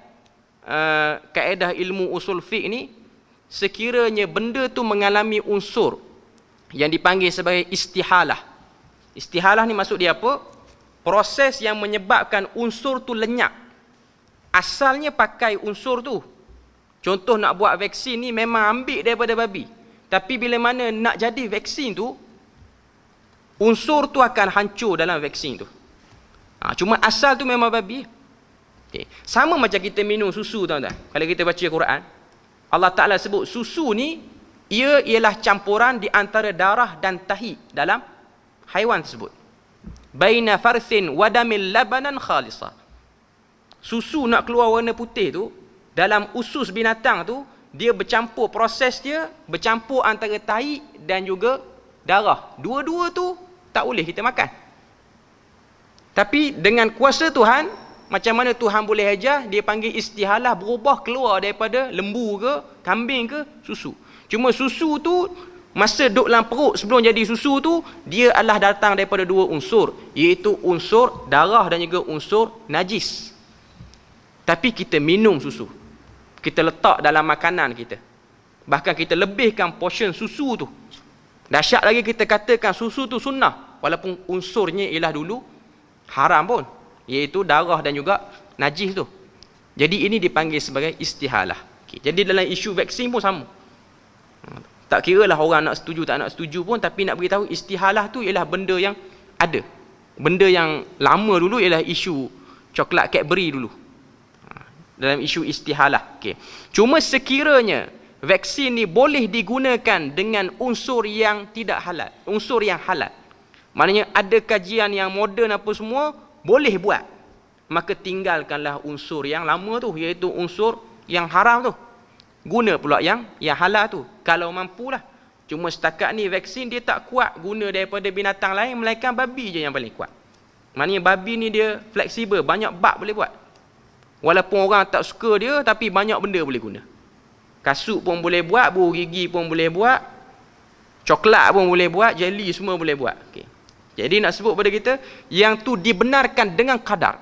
kaedah ilmu usul fiqh ni, sekiranya benda tu mengalami unsur yang dipanggil sebagai istihalah. Istihalah ni maksud dia apa? Proses yang menyebabkan unsur tu lenyap. Asalnya pakai unsur tu. Contoh nak buat vaksin ni memang ambil daripada babi. Tapi bila mana nak jadi vaksin tu, unsur tu akan hancur dalam vaksin tu. Cuma asal tu memang babi. Okay. Sama macam kita minum susu, tuan-tuan. Kalau kita baca Quran, Allah Ta'ala sebut susu ni, ia ialah campuran di antara darah dan tahi dalam haiwan tersebut. Baina farthin wadamil labanan khalisa. Susu nak keluar warna putih tu, dalam usus binatang tu, dia bercampur, proses dia bercampur antara tahi dan juga darah. Dua-dua tu tak boleh kita makan. Tapi dengan kuasa Tuhan, macam mana Tuhan boleh ajar, dia panggil istihalah, berubah keluar daripada lembu ke, kambing ke, susu. Cuma susu tu, masa duduk dalam perut sebelum jadi susu tu, dia adalah datang daripada dua unsur, iaitu unsur darah dan juga unsur najis. Tapi kita minum susu, kita letak dalam makanan kita, bahkan kita lebihkan portion susu tu. Dahsyat lagi kita katakan susu tu sunnah, walaupun unsurnya ialah dulu haram pun, iaitu darah dan juga najis tu. Jadi ini dipanggil sebagai istihalah. Jadi dalam isu vaksin pun sama. Tak kira lah orang nak setuju tak nak setuju pun, tapi nak beritahu istihalah tu ialah benda yang ada. Benda yang lama dulu ialah isu coklat Cadbury dulu. Dalam isu istihalah. Cuma sekiranya vaksin ni boleh digunakan dengan unsur yang tidak halal, unsur yang halal, maknanya ada kajian yang moden apa semua, boleh buat, maka tinggalkanlah unsur yang lama tu, iaitu unsur yang haram tu. Guna pula yang halal tu, kalau mampulah. Cuma setakat ni vaksin dia tak kuat guna daripada binatang lain, melainkan babi je yang paling kuat. Maknanya babi ni dia fleksibel, banyak bab boleh buat. Walaupun orang tak suka dia, tapi banyak benda boleh guna. Kasut pun boleh buat, buru gigi pun boleh buat, coklat pun boleh buat, jelly semua boleh buat. Jadi nak sebut pada kita, yang tu dibenarkan dengan kadar.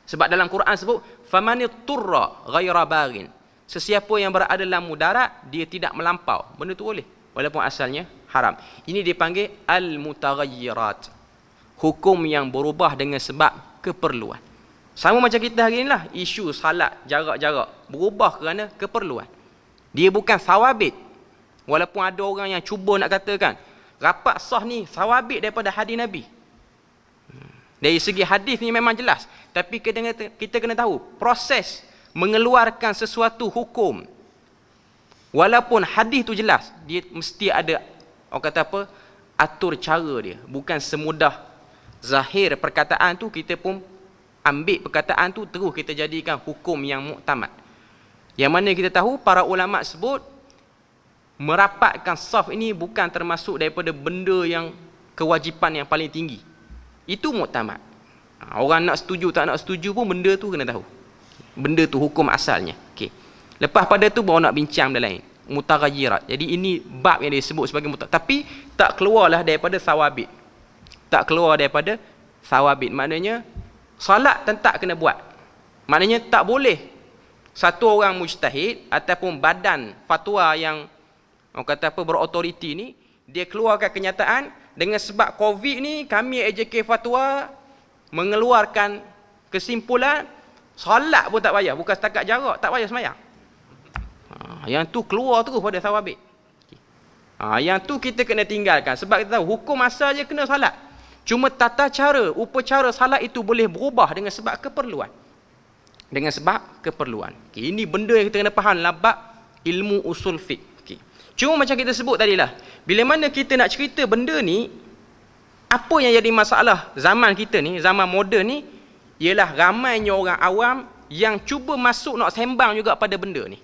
Sebab dalam Quran sebut, فَمَنِ طُرَّ غَيْرَ بَاغٍ, sesiapa yang berada dalam mudarat, dia tidak melampau. Benda tu boleh, walaupun asalnya haram. Ini dipanggil al-mutaghayyirat, hukum yang berubah dengan sebab keperluan. Sama macam kita hari ni lah, isu salat jarak-jarak berubah kerana keperluan. Dia bukan sawabit. Walaupun ada orang yang cuba nak katakan rapat sah ni sawabit daripada hadis Nabi. Dari segi hadis ni memang jelas, tapi kita kena tahu proses mengeluarkan sesuatu hukum. Walaupun hadis tu jelas, dia mesti ada, orang kata apa, atur cara dia. Bukan semudah zahir perkataan tu kita pun ambil perkataan tu terus kita jadikan hukum yang muktamad. Yang mana kita tahu para ulama sebut merapatkan saf ini bukan termasuk daripada benda yang kewajipan yang paling tinggi. Itu muktamad. Orang nak setuju tak nak setuju pun benda tu kena tahu. Benda tu hukum asalnya. Lepas pada tu baru nak bincang benda lain, mutaghayyirat. Jadi ini bab yang disebut sebagai tapi tak keluarlah daripada sawabit. Tak keluar daripada sawabit. Maknanya salat tentak kena buat. Maknanya tak boleh satu orang mujtahid ataupun badan fatwa yang orang kata apa berautoriti ni, dia keluarkan kenyataan dengan sebab COVID ni kami AJK fatwa mengeluarkan kesimpulan salat pun tak payah, bukan setakat jarak, tak payah sembahyang. Yang tu keluar terus pada sawabit. Yang tu kita kena tinggalkan sebab kita tahu hukum asal je kena salat. Cuma tata cara, upacara salat itu boleh berubah dengan sebab keperluan. Dengan sebab keperluan. Ini benda yang kita kena faham dalam bab ilmu usul fiqh. Cuma macam kita sebut tadilah, bila mana kita nak cerita benda ni, apa yang jadi masalah zaman kita ni, zaman moden ni, ialah ramainya orang awam yang cuba masuk nak sembang juga pada benda ni.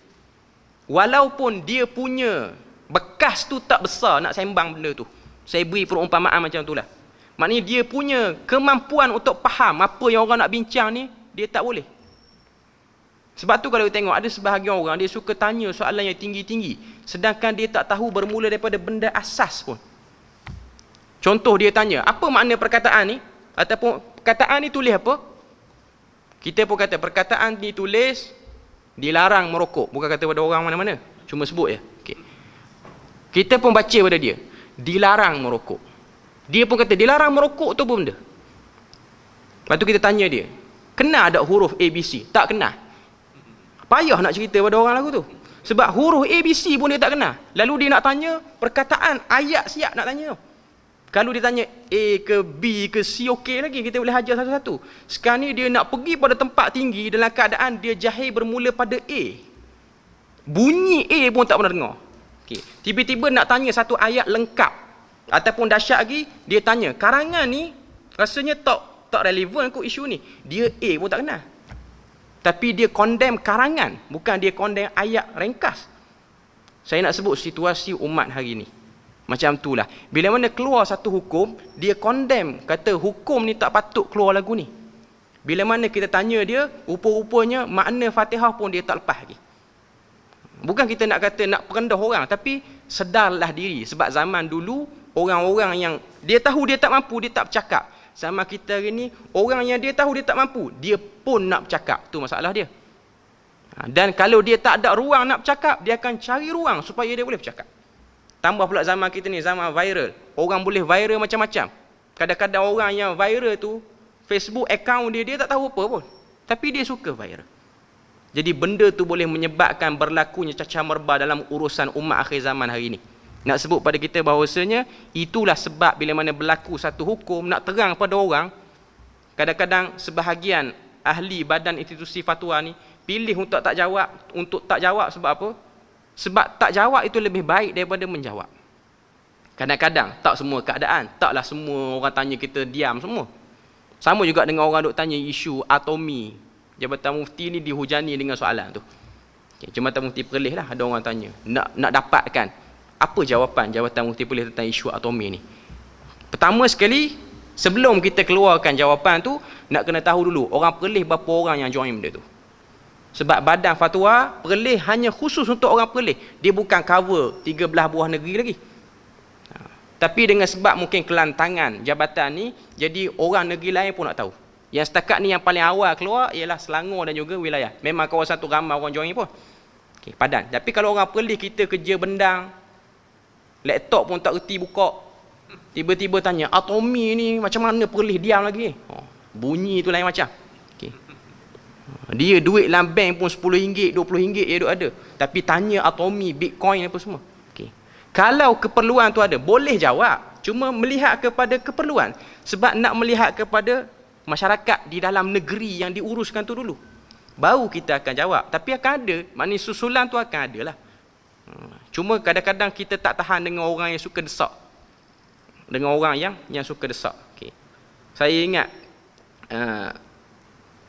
Walaupun dia punya bekas tu tak besar nak sembang benda tu. Saya beri perumpamaan macam tu lah. Maknanya dia punya kemampuan untuk faham apa yang orang nak bincang ni, dia tak boleh. Sebab tu kalau kita tengok, ada sebahagian orang, dia suka tanya soalan yang tinggi-tinggi, sedangkan dia tak tahu bermula daripada benda asas pun. Contoh dia tanya, apa makna perkataan ni? Ataupun perkataan ni tulis apa? Kita pun kata, perkataan ni tulis dilarang merokok. Bukan kata pada orang mana-mana, cuma sebut je. Kita pun baca pada dia, dilarang merokok. Dia pun kata, dilarang merokok tu apa benda? Lepas tu kita tanya dia, kenal tak huruf ABC? Tak kenal. Payah nak cerita pada orang lagu tu. Sebab huruf ABC pun dia tak kenal. Lalu dia nak tanya perkataan, ayat siap nak tanya. Kalau dia tanya A ke B ke C, okey lagi, kita boleh hajar satu-satu. Sekarang ni dia nak pergi pada tempat tinggi dalam keadaan dia jahil bermula pada A. Bunyi A pun tak pernah dengar. Tiba-tiba nak tanya satu ayat lengkap. Ataupun dahsyat lagi, dia tanya, karangan ni rasanya tak relevan kot isu ni. Dia A pun tak kenal. Tapi dia condemn karangan, bukan dia condemn ayat ringkas. Saya nak sebut situasi umat hari ni. Macam tu lah. Bila mana keluar satu hukum, dia condemn, kata hukum ni tak patut keluar lagu ni. Bila mana kita tanya dia, rupa-rupanya makna Fatihah pun dia tak lepas lagi. Bukan kita nak kata nak perendah orang, tapi sedarlah diri. Sebab zaman dulu, orang-orang yang dia tahu dia tak mampu, dia tak bercakap. Sama kita hari ni, orang yang dia tahu dia tak mampu, dia pun nak bercakap. Tu masalah dia. Dan kalau dia tak ada ruang nak bercakap, dia akan cari ruang supaya dia boleh bercakap. Tambah pula zaman kita ni, zaman viral. Orang boleh viral macam-macam. Kadang-kadang orang yang viral tu, Facebook account dia tak tahu apa pun. Tapi dia suka viral. Jadi benda tu boleh menyebabkan berlakunya cacah merbah dalam urusan umat akhir zaman hari ini. Nak sebut pada kita bahawasanya, itulah sebab bila mana berlaku satu hukum, nak terang pada orang, kadang-kadang sebahagian ahli badan institusi fatwa ni, pilih untuk tak jawab. Untuk tak jawab sebab apa? Sebab tak jawab itu lebih baik daripada menjawab. Kadang-kadang, tak semua keadaan. Taklah semua orang tanya kita diam semua. Sama juga dengan orang duk tanya isu atomi. Jabatan Mufti ni dihujani dengan soalan tu. Okay, Jabatan Mufti Perlis lah, ada orang tanya. Nak dapatkan apa jawapan Jabatan Mufti Perlis tentang isu atomi ni. Pertama sekali, sebelum kita keluarkan jawapan tu, nak kena tahu dulu, orang Perlis berapa orang yang join benda tu. Sebab badan fatwa Perlis hanya khusus untuk orang Perlis. Dia bukan cover 13 buah negeri lagi. Tapi dengan sebab mungkin kelantangan jabatan ni, jadi orang negeri lain pun nak tahu. Yang setakat ni yang paling awal keluar ialah Selangor dan juga wilayah. Memang kawasan tu ramai orang join pun. Okay, padan. Tapi kalau orang Perlis, kita kerja bendang, laptop pun tak reti buka, tiba-tiba tanya, atomi ni macam mana Perlis diam lagi? Bunyi tu lain macam. Okay. Dia duit dalam bank pun RM10, RM20 dia duk ada. Tapi tanya atomi, bitcoin apa semua. Okay. Kalau keperluan tu ada, boleh jawab. Cuma melihat kepada keperluan. Sebab nak melihat kepada masyarakat di dalam negeri yang diuruskan tu dulu. Baru kita akan jawab. Tapi akan ada, maknanya susulan tu akan ada lah. Cuma kadang-kadang kita tak tahan dengan orang yang suka desak. Dengan orang yang suka desak. Okay. Saya ingat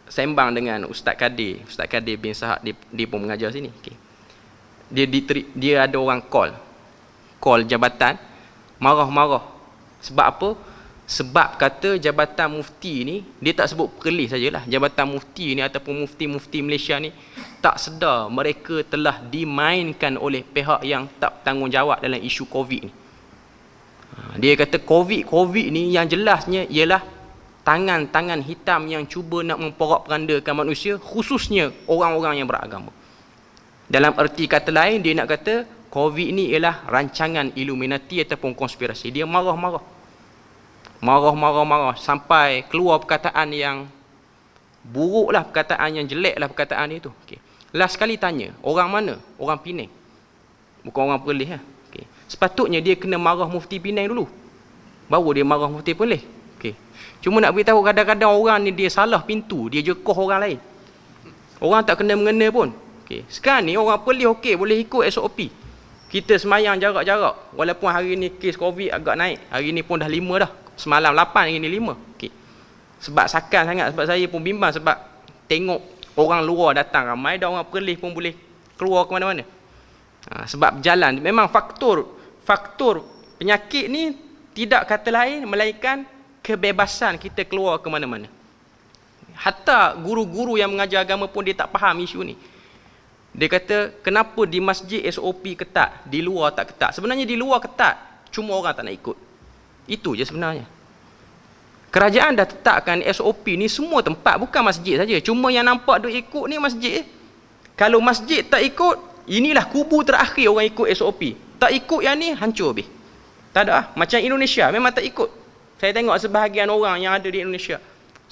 sembang dengan Ustaz Kadir bin Sahak, dia pun mengajar sini. Okay. Dia ada orang call jabatan, marah-marah. Sebab apa? Sebab kata Jabatan Mufti ni, dia tak sebut Perlis sajalah, Jabatan Mufti ni ataupun mufti-mufti Malaysia ni tak sedar mereka telah dimainkan oleh pihak yang tak bertanggungjawab dalam isu COVID ni. Dia kata COVID ni yang jelasnya ialah tangan-tangan hitam yang cuba nak memporak-perandakan manusia, khususnya orang-orang yang beragama. Dalam erti kata lain, dia nak kata COVID ni ialah rancangan Illuminati ataupun konspirasi. Dia marah-marah sampai keluar perkataan yang buruk lah, perkataan yang jelek lah perkataan dia tu. Okay. Last sekali tanya, orang mana? Orang Penang, bukan orang Perlis lah. Okay. Sepatutnya dia kena marah Mufti Penang dulu, baru dia marah Mufti Perlis. Okay. Cuma nak beritahu, kadang-kadang orang ni dia salah pintu, dia jekoh orang lain, orang tak kena mengena pun. Okay. Sekarang ni orang Perlis okey, boleh ikut SOP. Kita semayang jarak-jarak, walaupun hari ni kes COVID agak naik. Hari ni pun dah 5 dah, semalam 8, hari ni 5. Okay. Sebab sakan sangat, sebab saya pun bimbang sebab tengok orang luar datang ramai, dan orang Perlis pun boleh keluar ke mana-mana. Sebab berjalan. Memang faktor penyakit ni tidak kata lain melainkan kebebasan kita keluar ke mana-mana. Hatta guru-guru yang mengajar agama pun dia tak faham isu ni. Dia kata, kenapa di masjid SOP ketat, di luar tak ketat? Sebenarnya di luar ketat, cuma orang tak nak ikut. Itu je sebenarnya. Kerajaan dah tetapkan SOP ni semua tempat, bukan masjid saja. Cuma yang nampak duk ikut ni masjid. Kalau masjid tak ikut, inilah kubu terakhir orang ikut SOP. Tak ikut yang ni, hancur habis. Tak ada lah. Macam Indonesia, memang tak ikut. Saya tengok sebahagian orang yang ada di Indonesia,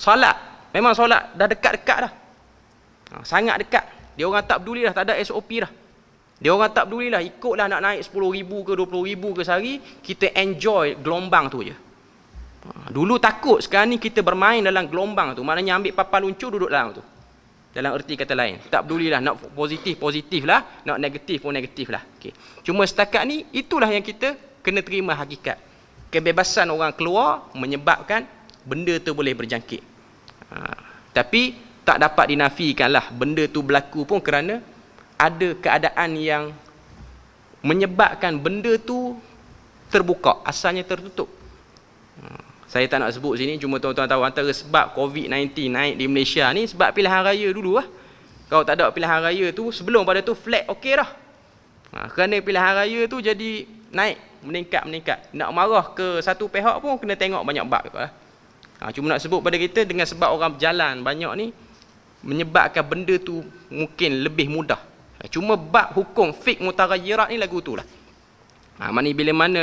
solat, memang solat dah dekat-dekat dah. Sangat dekat. Dia orang tak peduli dah, tak ada SOP dah. Dia orang tak peduli lah, ikutlah nak naik 10,000 ke 20,000 ke sehari, kita enjoy gelombang tu je. Dulu takut, sekarang ni kita bermain dalam gelombang tu. Maknanya ambil papan luncur, duduk dalam tu. Dalam erti kata lain, tak peduli lah, nak positif lah, nak negatif pun negatif lah. Okay. Cuma setakat ni, itulah yang kita kena terima hakikat. Kebebasan orang keluar menyebabkan benda tu boleh berjangkit. Tapi tak dapat dinafikan lah benda tu berlaku pun kerana ada keadaan yang menyebabkan benda tu terbuka, asalnya tertutup. Saya tak nak sebut sini, cuma tuan-tuan tahu antara sebab COVID-19 naik di Malaysia ni sebab pilihan raya dulu lah. Kalau tak ada pilihan raya tu, sebelum pada tu flat okey dah. Kerana pilihan raya tu jadi naik, meningkat. Nak marah ke satu pihak pun kena tengok banyak bab juga lah. Cuma nak sebut pada kita dengan sebab orang berjalan banyak ni menyebabkan benda tu mungkin lebih mudah. Cuma bab hukum fiqh mutaghayyirat ni lagu tu lah. Maknanya bila mana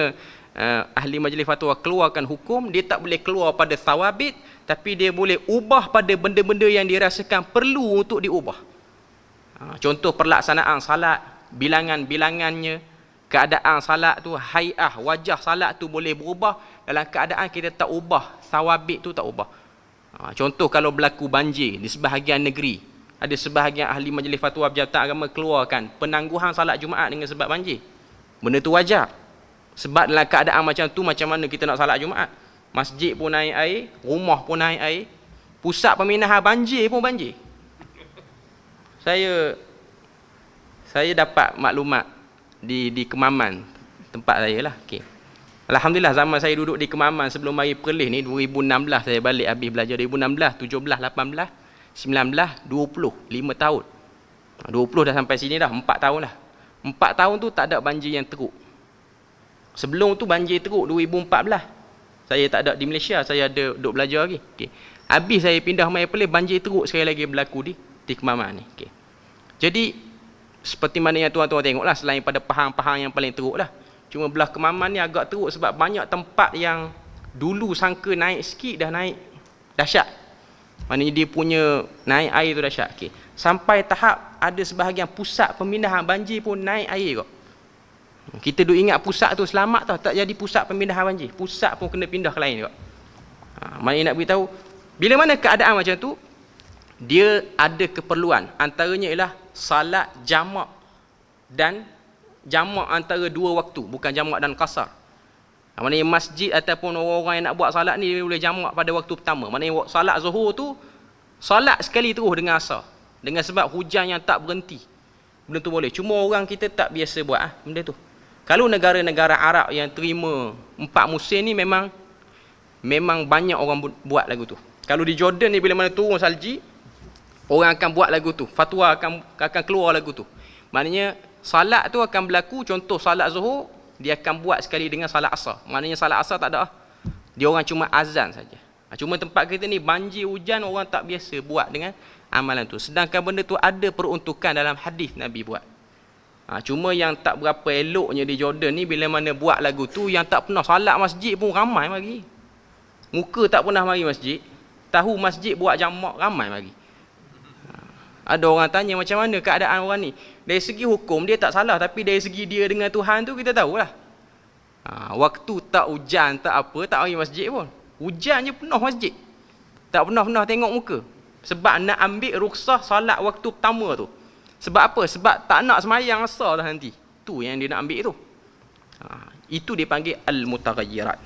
ahli majlis fatwa keluarkan hukum, dia tak boleh keluar pada thawabit, tapi dia boleh ubah pada benda-benda yang dirasakan perlu untuk diubah. Contoh pelaksanaan salat, bilangan-bilangannya, keadaan salat tu, hai'ah, wajah salat tu boleh berubah dalam keadaan kita tak ubah, thawabit tu tak ubah. Contoh kalau berlaku banjir di sebahagian negeri, ada sebahagian ahli majlis fatwa Berjabatan Agama keluarkan penangguhan salat Jumaat dengan sebab banjir. Benda tu wajar. Sebab dalam keadaan macam tu, macam mana kita nak salat Jumaat? Masjid pun naik air, rumah pun naik air, pusat peminahan banjir pun banjir. Saya dapat maklumat di Kemaman, tempat saya lah. Okay. Alhamdulillah zaman saya duduk di Kemaman sebelum mari Perlis ni 2016 saya balik habis belajar 2016, 17, 18, 19, 20, 5 tahun. 20 dah sampai sini dah, 4 tahun lah. 4 tahun tu tak ada banjir yang teruk. Sebelum tu banjir teruk 2014. Saya tak ada di Malaysia, saya ada duduk belajar lagi. Okay. Habis saya pindah mari Perlis, banjir teruk sekali lagi berlaku di Kemaman ni. Okay. Jadi seperti mana yang tuan-tuan tengoklah, selain pada Pahang-Pahang yang paling teruk lah. Cuma belah Kemaman ni agak teruk sebab banyak tempat yang dulu sangka naik sikit dah naik dahsyat. Maknanya dia punya naik air tu dahsyat. Okay. Sampai tahap ada sebahagian pusat pemindahan banjir pun naik air kot. Kita duk ingat pusat tu selamat tau, tak jadi pusat pemindahan banjir. Pusat pun kena pindah ke lain kot. Maknanya nak beritahu, bila mana keadaan macam tu, dia ada keperluan. Antaranya ialah salat jamak dan jamak antara dua waktu, bukan jamak dan qasar. Maknanya masjid ataupun orang-orang yang nak buat salat ni dia boleh jamak pada waktu pertama. Maknanya salat zuhur tu salat sekali terus dengan asar, dengan sebab hujan yang tak berhenti. Benda tu boleh. Cuma orang kita tak biasa buat benda tu. Kalau negara-negara Arab yang terima 4 musim ni memang banyak orang buat lagu tu. Kalau di Jordan ni bila mana turun salji, orang akan buat lagu tu. Fatwa akan keluar lagu tu. Maknanya salat tu akan berlaku, contoh salat zuhur, dia akan buat sekali dengan salat asar. Maknanya salat asar tak ada. Dia orang cuma azan saja. Cuma tempat kita ni banjir hujan, orang tak biasa buat dengan amalan tu. Sedangkan benda tu ada peruntukan dalam hadis Nabi buat. Cuma yang tak berapa eloknya di Jordan ni, bila mana buat lagu tu, yang tak pernah salat masjid pun ramai mari. Muka tak pernah mari masjid, tahu masjid buat jamak ramai mari. Ada orang tanya macam mana keadaan orang ni. Dari segi hukum dia tak salah, tapi dari segi dia dengan Tuhan tu kita tahulah. Waktu tak hujan tak apa, tak mari masjid pun. Hujan je penuh masjid. Tak pernah tengok muka. Sebab nak ambil rukhsah salat waktu pertama tu. Sebab apa? Sebab tak nak semayang asar dah nanti. Tu yang dia nak ambil tu. Itu dipanggil al-mutaghayyirat.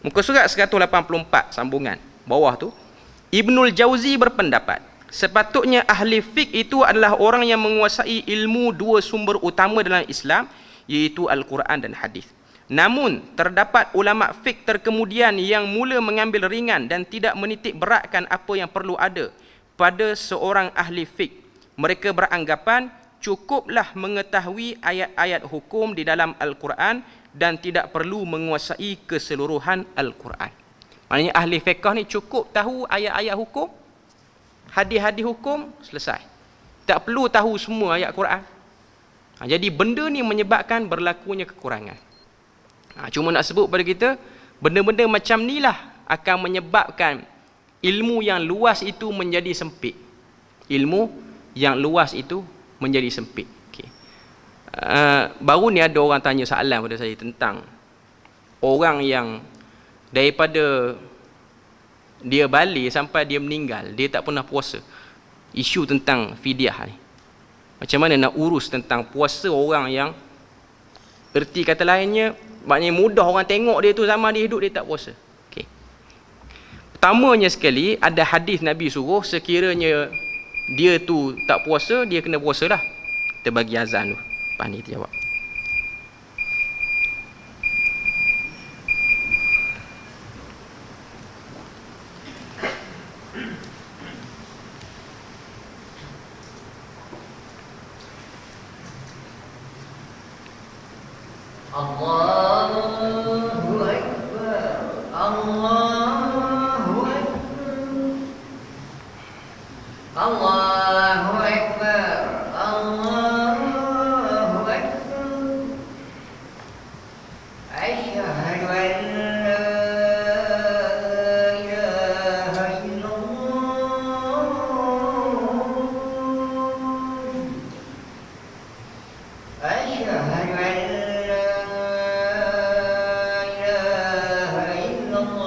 Muka surat 184 sambungan bawah tu, Ibnul Jauzi berpendapat sepatutnya ahli fiqh itu adalah orang yang menguasai ilmu dua sumber utama dalam Islam, iaitu Al-Quran dan hadis. Namun terdapat ulama fiqh terkemudian yang mula mengambil ringan dan tidak menitik beratkan apa yang perlu ada pada seorang ahli fiqh. Mereka beranggapan cukuplah mengetahui ayat-ayat hukum di dalam Al-Quran dan tidak perlu menguasai keseluruhan Al-Quran. Maknanya ahli fiqh ni cukup tahu ayat-ayat hukum, hadis-hadis hukum, selesai. Tak perlu tahu semua ayat Quran. Jadi benda ni menyebabkan berlakunya kekurangan. Cuma nak sebut pada kita, benda-benda macam ni lah akan menyebabkan ilmu yang luas itu menjadi sempit. Ilmu yang luas itu menjadi sempit. Okay. Baru ni ada orang tanya soalan pada saya tentang orang yang daripada dia balik sampai dia meninggal, dia tak pernah puasa. Isu tentang fidyah ni. Macam mana nak urus tentang puasa orang yang, erti kata lainnya, maknanya mudah orang tengok dia tu zaman dia hidup dia tak puasa. Okay. Pertamanya sekali, ada hadis Nabi suruh sekiranya dia tu tak puasa, dia kena puasa lah. Kita bagi azan tu. Lepas ni kita jawab. Allahu Akbar. Allahu Akbar. Allahu Akbar. Allahu Akbar. Asyhadu an la ilaha illallah. Asyhadu an la ilaha illallah.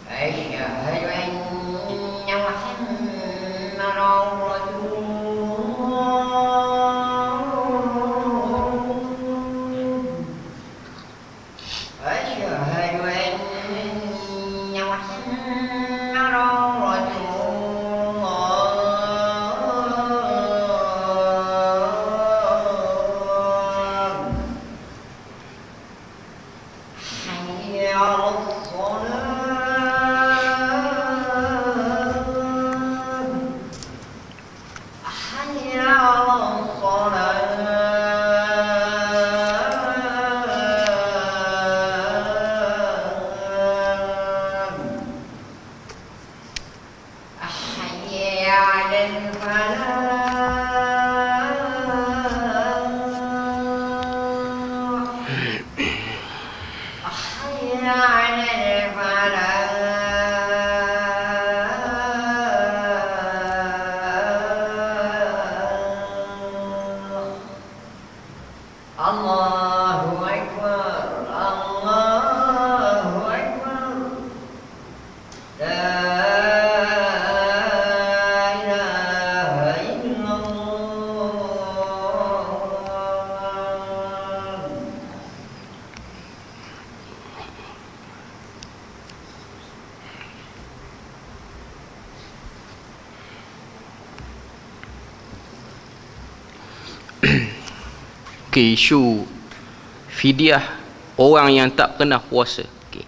Asyhadu anna Muhammadan Rasulullah. Asyhadu anna Muhammadan Rasulullah. Hayya 'alas shalah. Hayya 'alas shalah. Hayya 'alal falah. Hayya 'alal falah. Allahu Akbar. Allahu Akbar. La ilaha illallah. Okey, isu fidyah orang yang tak pernah puasa. Okey.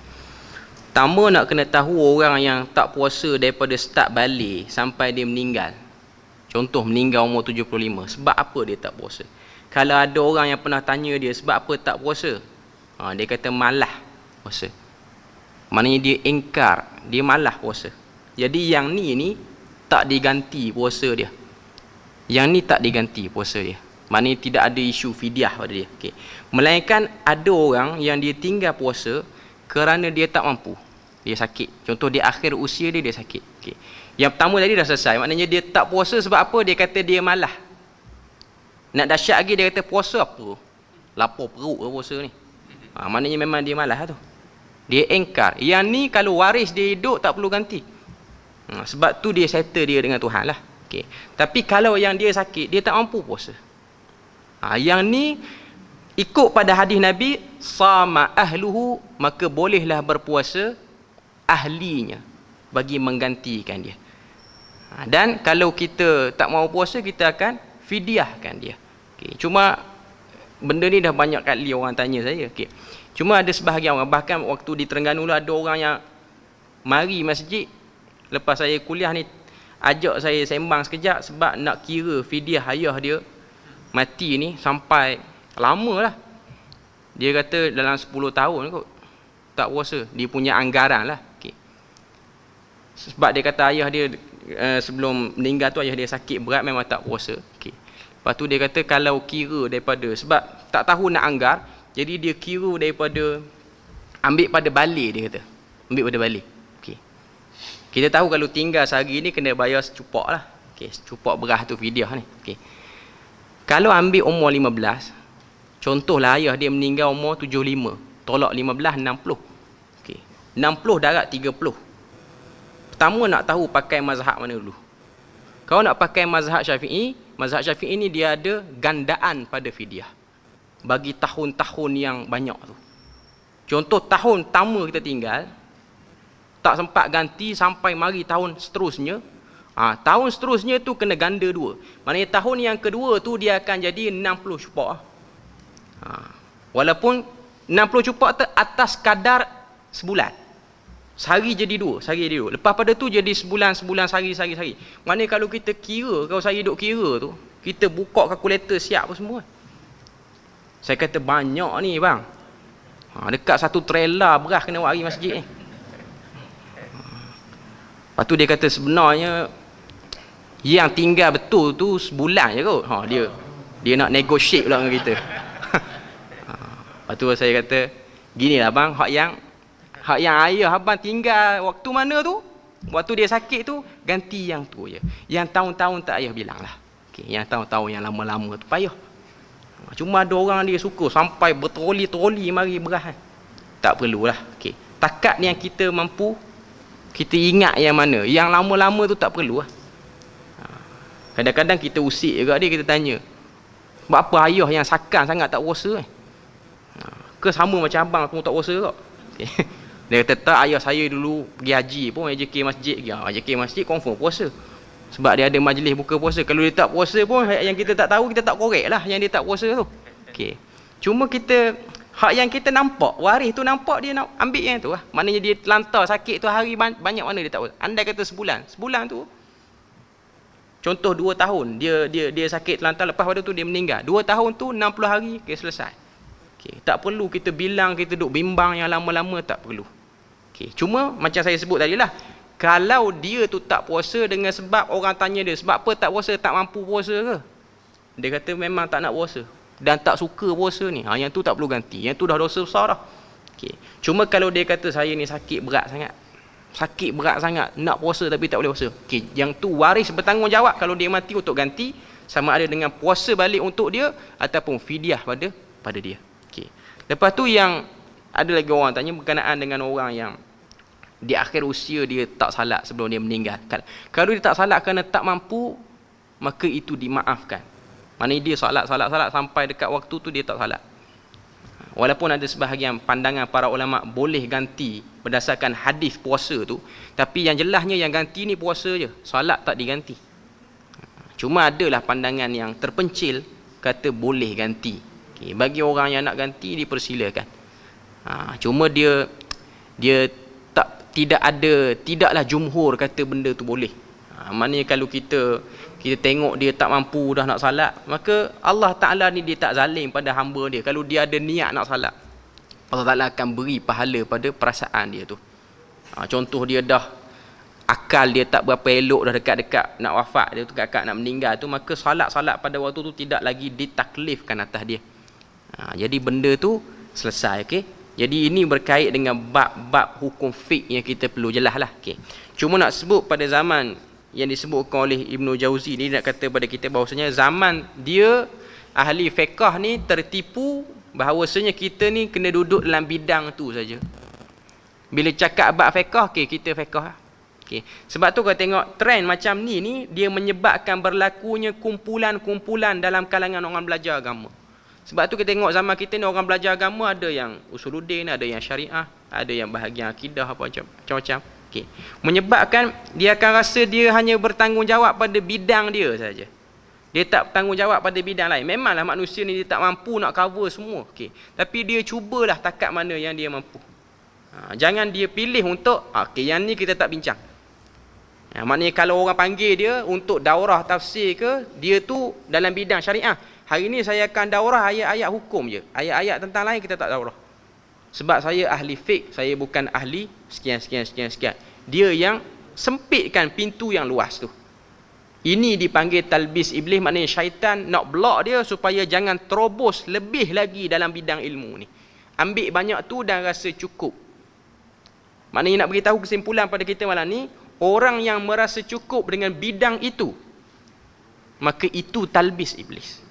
Pertama nak kena tahu orang yang tak puasa daripada start balik sampai dia meninggal. Contoh meninggal umur 75. Sebab apa dia tak puasa? Kalau ada orang yang pernah tanya dia sebab apa tak puasa? Dia kata malah puasa. Maknanya dia ingkar, dia malah puasa. Jadi yang ni tak diganti puasa dia. Yang ni tak diganti puasa dia. Maknanya tidak ada isu fidyah pada dia. Okay. Melainkan ada orang yang dia tinggal puasa kerana dia tak mampu. Dia sakit. Contoh di akhir usia dia sakit. Okay. Yang pertama tadi dah selesai. Maknanya dia tak puasa sebab apa? Dia kata dia malah. Nak dahsyat lagi dia kata puasa apa? Lapar perut ke puasa ni? Maknanya memang dia malah tu. Dia engkar. Yang ni kalau waris dia hidup tak perlu ganti. Sebab tu dia settle dia dengan Tuhan lah. Okay. Tapi kalau yang dia sakit, dia tak mampu puasa. Yang ni ikut pada hadis Nabi, sama ahluhu, maka bolehlah berpuasa ahlinya bagi menggantikan dia. Dan kalau kita tak mau puasa, kita akan fidyahkan dia. Okay. Cuma benda ni dah banyak kali orang tanya saya. Okay. Cuma ada sebahagian orang, bahkan waktu di Terengganu ada orang yang mari masjid lepas saya kuliah ni, ajak saya sembang sekejap sebab nak kira fidyah ayah dia mati ni sampai lama lah. Dia kata dalam 10 tahun kot tak puasa. Dia punya anggaran lah. Okay. Sebab dia kata ayah dia sebelum meninggal tu ayah dia sakit berat, memang tak puasa. Okay. Lepas tu dia kata kalau kira daripada, sebab tak tahu nak anggar, jadi dia kira daripada ambil pada balik, dia kata. Ambil pada balik. Okay. Kita tahu kalau tinggal sehari ni kena bayar secupak lah. Okay. Secupak beras tu fidyah ni. Okay. Kalau ambil umur 15, contohlah ayah dia meninggal umur 75, tolak 15, 60. Okay. 60 darat 30. Pertama nak tahu pakai mazhab mana dulu. Kalau nak pakai mazhab Syafi'i ni dia ada gandaan pada fidyah. Bagi tahun-tahun yang banyak tu. Contoh tahun pertama kita tinggal, tak sempat ganti sampai mari tahun seterusnya. Tahun seterusnya tu kena ganda 2. Maknanya tahun yang kedua tu dia akan jadi 60 cupak. Walaupun 60 cupak tu atas kadar sebulan. Sehari jadi 2, sehari jadi 2. Lepas pada tu jadi sebulan, sehari. Mana kalau kita kira, kalau saya duk kira tu, kita buka kalkulator siap apa semua. Saya kata banyak ni bang. Dekat 1 trailer beras kena buat hari masjid ni. Lepas tu dia kata sebenarnya yang tinggal betul tu sebulan je kot. Dia nak negotiate pula dengan kita. Lepas tu saya kata, ginilah bang, hak yang ayah abang tinggal waktu mana tu, waktu dia sakit tu, ganti yang tu je. Yang tahun-tahun tak ayah bilang lah. Okay, yang tahun-tahun yang lama-lama tu payah. Cuma ada orang dia suka sampai bertroli-troli mari beras. Tak perlulah. Okay. Takat yang kita mampu, kita ingat yang mana. Yang lama-lama tu tak perlu lah. Kadang-kadang kita usik juga dia, kita tanya, sebab apa ayah yang sakan sangat tak puasa ke sama macam abang aku tak puasa kok? Okay. Dia kata tak, ayah saya dulu pergi haji pun AJK masjid pergi. AJK masjid confirm puasa. Sebab dia ada majlis buka puasa. Kalau dia tak puasa pun yang kita tak tahu, kita tak korek lah yang dia tak puasa tu. Okay. Cuma kita, hak yang kita nampak, waris tu nampak dia nak ambil yang tu lah. Maknanya dia terlantar sakit tu hari banyak mana dia tak puasa. Andai kata sebulan tu, contoh 2 tahun dia sakit terlantar, lepas pada tu dia meninggal. 2 tahun tu 60 hari okay, selesai. Okay. Tak perlu kita bilang, kita duk bimbang yang lama-lama, tak perlu. Okay. Cuma macam saya sebut tadi lah, kalau dia tu tak puasa dengan sebab orang tanya dia, sebab apa tak puasa, tak mampu puasa ke? Dia kata memang tak nak puasa dan tak suka puasa ni. Yang tu tak perlu ganti. Yang tu dah dosa besar dah. Okay. Cuma kalau dia kata saya ni sakit berat sangat, nak puasa tapi tak boleh puasa. Okay. Yang tu waris bertanggungjawab kalau dia mati untuk ganti, sama ada dengan puasa balik untuk dia ataupun fidyah pada dia. Okay. Lepas tu yang ada lagi orang tanya berkenaan dengan orang yang di akhir usia dia tak salat sebelum dia meninggal. Kalau dia tak salat kerana tak mampu, maka itu dimaafkan. Maknanya dia salat sampai dekat waktu tu dia tak salat. Walaupun ada sebahagian pandangan para ulama boleh ganti berdasarkan hadis puasa tu, tapi yang jelasnya yang ganti ni puasa je, salat tak diganti. Cuma adalah pandangan yang terpencil kata boleh ganti. Okay. Bagi orang yang nak ganti dipersilakan. Cuma dia tidaklah jumhur kata benda tu boleh. Maknanya kalau kita tengok dia tak mampu dah nak salat, maka Allah Ta'ala ni dia tak zalim pada hamba dia. Kalau dia ada niat nak salat, Allah Ta'ala akan beri pahala pada perasaan dia tu. Contoh dia dah akal dia tak berapa elok, dah dekat-dekat nak wafat, dia dekat-dekat nak meninggal tu, maka salat-salat pada waktu tu tidak lagi ditaklifkan atas dia. Jadi benda tu selesai. Okay? Jadi ini berkait dengan bab-bab hukum fiqh yang kita perlu jelas lah. Okay. Cuma nak sebut pada zaman yang disebutkan oleh Ibnu Jauzi ni, nak kata pada kita bahawasanya zaman dia ahli fiqh ni tertipu bahawasanya kita ni kena duduk dalam bidang tu saja. Bila cakap bab fiqh, okay, kita fiqh lah. Okay. Sebab tu kalau tengok trend macam ni dia menyebabkan berlakunya kumpulan-kumpulan dalam kalangan orang belajar agama. Sebab tu kita tengok zaman kita ni orang belajar agama, ada yang usuluddin, ada yang syariah, ada yang bahagian akidah, apa macam-macam. Okay. Menyebabkan dia akan rasa dia hanya bertanggungjawab pada bidang dia saja. Dia tak bertanggungjawab pada bidang lain. Memanglah manusia ni dia tak mampu nak cover semua. Okay. Tapi dia cubalah takat mana yang dia mampu. Jangan dia pilih untuk, okay, yang ni kita tak bincang. Maknanya kalau orang panggil dia untuk daurah tafsir ke, dia tu dalam bidang syariah. Hari ni saya akan daurah ayat-ayat hukum je. Ayat-ayat tentang lain kita tak daurah. Sebab saya ahli fiqh, saya bukan ahli sekian. Dia yang sempitkan pintu yang luas tu. Ini dipanggil talbis iblis, maknanya syaitan nak block dia supaya jangan terobos lebih lagi dalam bidang ilmu ni. Ambil banyak tu dan rasa cukup. Maknanya nak beritahu kesimpulan pada kita malam ni, orang yang merasa cukup dengan bidang itu, maka itu talbis iblis.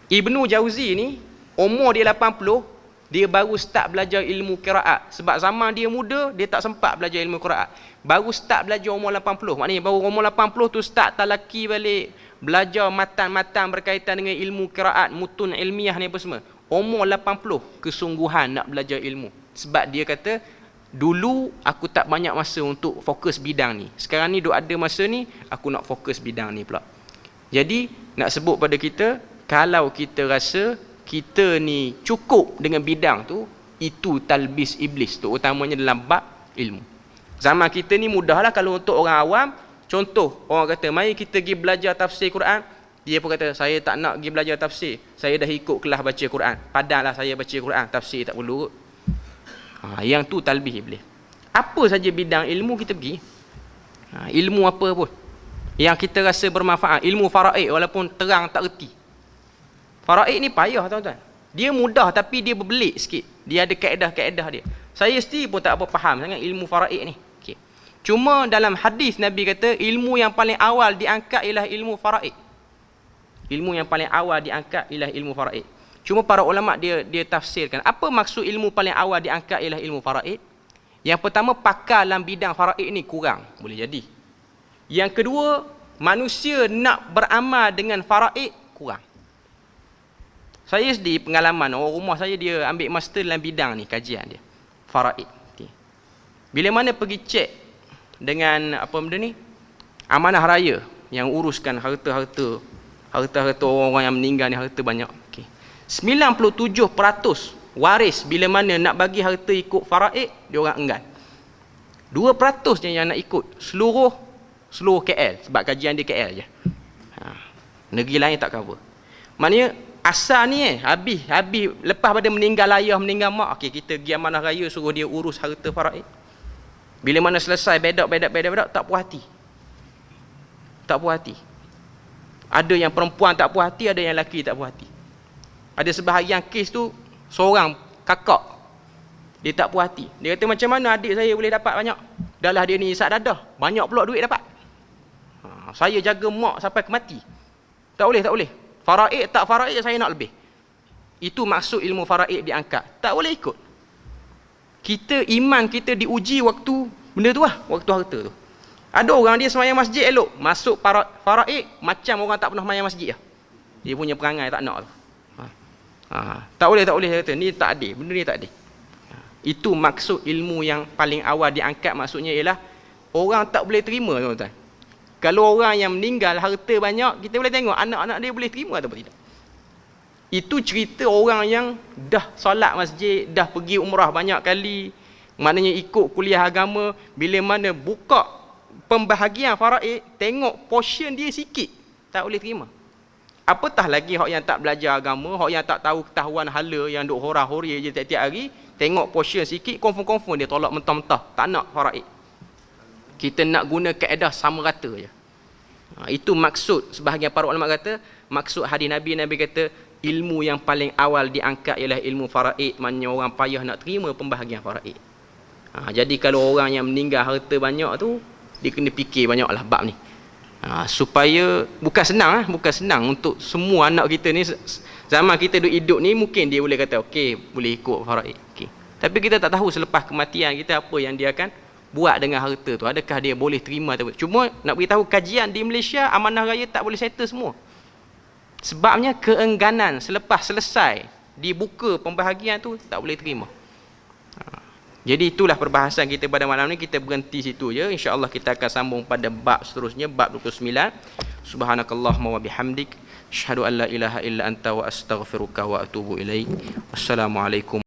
Ibnu Jauzi ni umur dia 80, dia baru start belajar ilmu qiraat. Sebab zaman dia muda, dia tak sempat belajar ilmu qiraat. Baru start belajar umur 80. Maknanya baru umur 80 tu start talaki balik, belajar matan-matan berkaitan dengan ilmu qiraat, mutun ilmiah ni apa semua. Umur 80 kesungguhan nak belajar ilmu. Sebab dia kata, dulu aku tak banyak masa untuk fokus bidang ni. Sekarang ni duk ada masa ni, aku nak fokus bidang ni pula. Jadi nak sebut pada kita, kalau kita rasa kita ni cukup dengan bidang tu, itu talbis iblis tu, utamanya dalam bab ilmu. Zaman kita ni mudahlah kalau untuk orang awam. Contoh, orang kata, mari kita pergi belajar tafsir Quran. Dia pun kata, saya tak nak pergi belajar tafsir. Saya dah ikut kelas baca Quran. Padahlah saya baca Quran, tafsir tak perlu. Yang tu talbih iblis. Apa saja bidang ilmu kita pergi. Ilmu apa pun yang kita rasa bermanfaat. Ilmu faraid walaupun terang tak erti. Faraid ni payah tuan-tuan. Dia mudah tapi dia berbelit sikit. Dia ada kaedah-kaedah dia. Saya sendiri pun tak apa faham sangat ilmu faraid ni. Okay. Cuma dalam hadis Nabi kata ilmu yang paling awal diangkat ialah ilmu faraid. Ilmu yang paling awal diangkat ialah ilmu faraid. Cuma para ulama dia tafsirkan apa maksud ilmu paling awal diangkat ialah ilmu faraid. Yang pertama, pakar dalam bidang faraid ni kurang, boleh jadi. Yang kedua, manusia nak beramal dengan faraid kurang. Saya sendiri pengalaman, orang rumah saya dia ambil master dalam bidang ni, kajian dia faraid. Okay. Bila mana pergi cek dengan apa benda ni, amanah raya yang uruskan harta-harta orang yang meninggal ni, harta banyak. Okay. 97% waris bila mana nak bagi harta ikut faraid, dia orang enggan. 2% je yang nak ikut seluruh KL, sebab kajian dia KL je. Negeri lain tak cover. Maknanya asal ni habis lepas pada meninggal ayah, meninggal mak, okey, kita pergi amanah raya suruh dia urus harta faraid. Bila mana selesai bedak tak puas hati. Tak puas hati. Ada yang perempuan tak puas hati, ada yang lelaki tak puas hati. Ada sebahagian kes tu seorang kakak dia tak puas hati. Dia kata, macam mana adik saya boleh dapat banyak? Dah lah dia ni isap dadah, banyak pula duit dapat. Saya jaga mak sampai ke mati. Tak boleh. Faraid tak faraid saya nak lebih. Itu maksud ilmu faraid diangkat. Tak boleh ikut. Iman kita diuji waktu benda tu lah, waktu harta tu. Ada orang dia semayang masjid elok, masuk faraid macam orang tak pernah semayang masjid lah. Dia punya perangai tak nak tu. Tak boleh saya kata, ni tak adil, benda ni tak adil. Itu maksud ilmu yang paling awal diangkat, maksudnya ialah orang tak boleh terima, tuan-tuan. Kalau orang yang meninggal harta banyak, kita boleh tengok anak-anak dia boleh terima atau tidak. Itu cerita orang yang dah solat masjid, dah pergi umrah banyak kali, maknanya ikut kuliah agama, bila mana buka pembahagian faraid, tengok portion dia sikit, tak boleh terima. Apatah lagi hak yang tak belajar agama, hak yang tak tahu ketahuan hala, yang duk hora-hori je tiap-tiap hari, tengok portion sikit, confirm dia tolak mentah-mentah, tak nak faraid. Kita nak guna kaedah sama rata je. Itu maksud, sebahagian para ulama kata, maksud hadis Nabi kata, ilmu yang paling awal diangkat ialah ilmu faraid, maknanya orang payah nak terima pembahagian faraid. Jadi kalau orang yang meninggal harta banyak tu, dia kena fikir banyaklah bab ni. Supaya bukan senang untuk semua anak kita ni, zaman kita hidup ni mungkin dia boleh kata okey, boleh ikut faraid, okey. Tapi kita tak tahu selepas kematian kita apa yang dia akan buat dengan harta tu, adakah dia boleh terima atau tidak. Cuma nak beritahu, kajian di Malaysia amanah raya tak boleh settle semua. Sebabnya keengganan selepas selesai dibuka pembahagian tu tak boleh terima. Jadi itulah perbahasan kita pada malam ni. Kita berhenti situ je. InsyaAllah kita akan sambung pada bab seterusnya, bab 29. Subhanakallahumma wa bihamdik, asyhadu an la ilaha illa anta wa astaghfiruka wa atubu ilaik. Wassalamualaikum.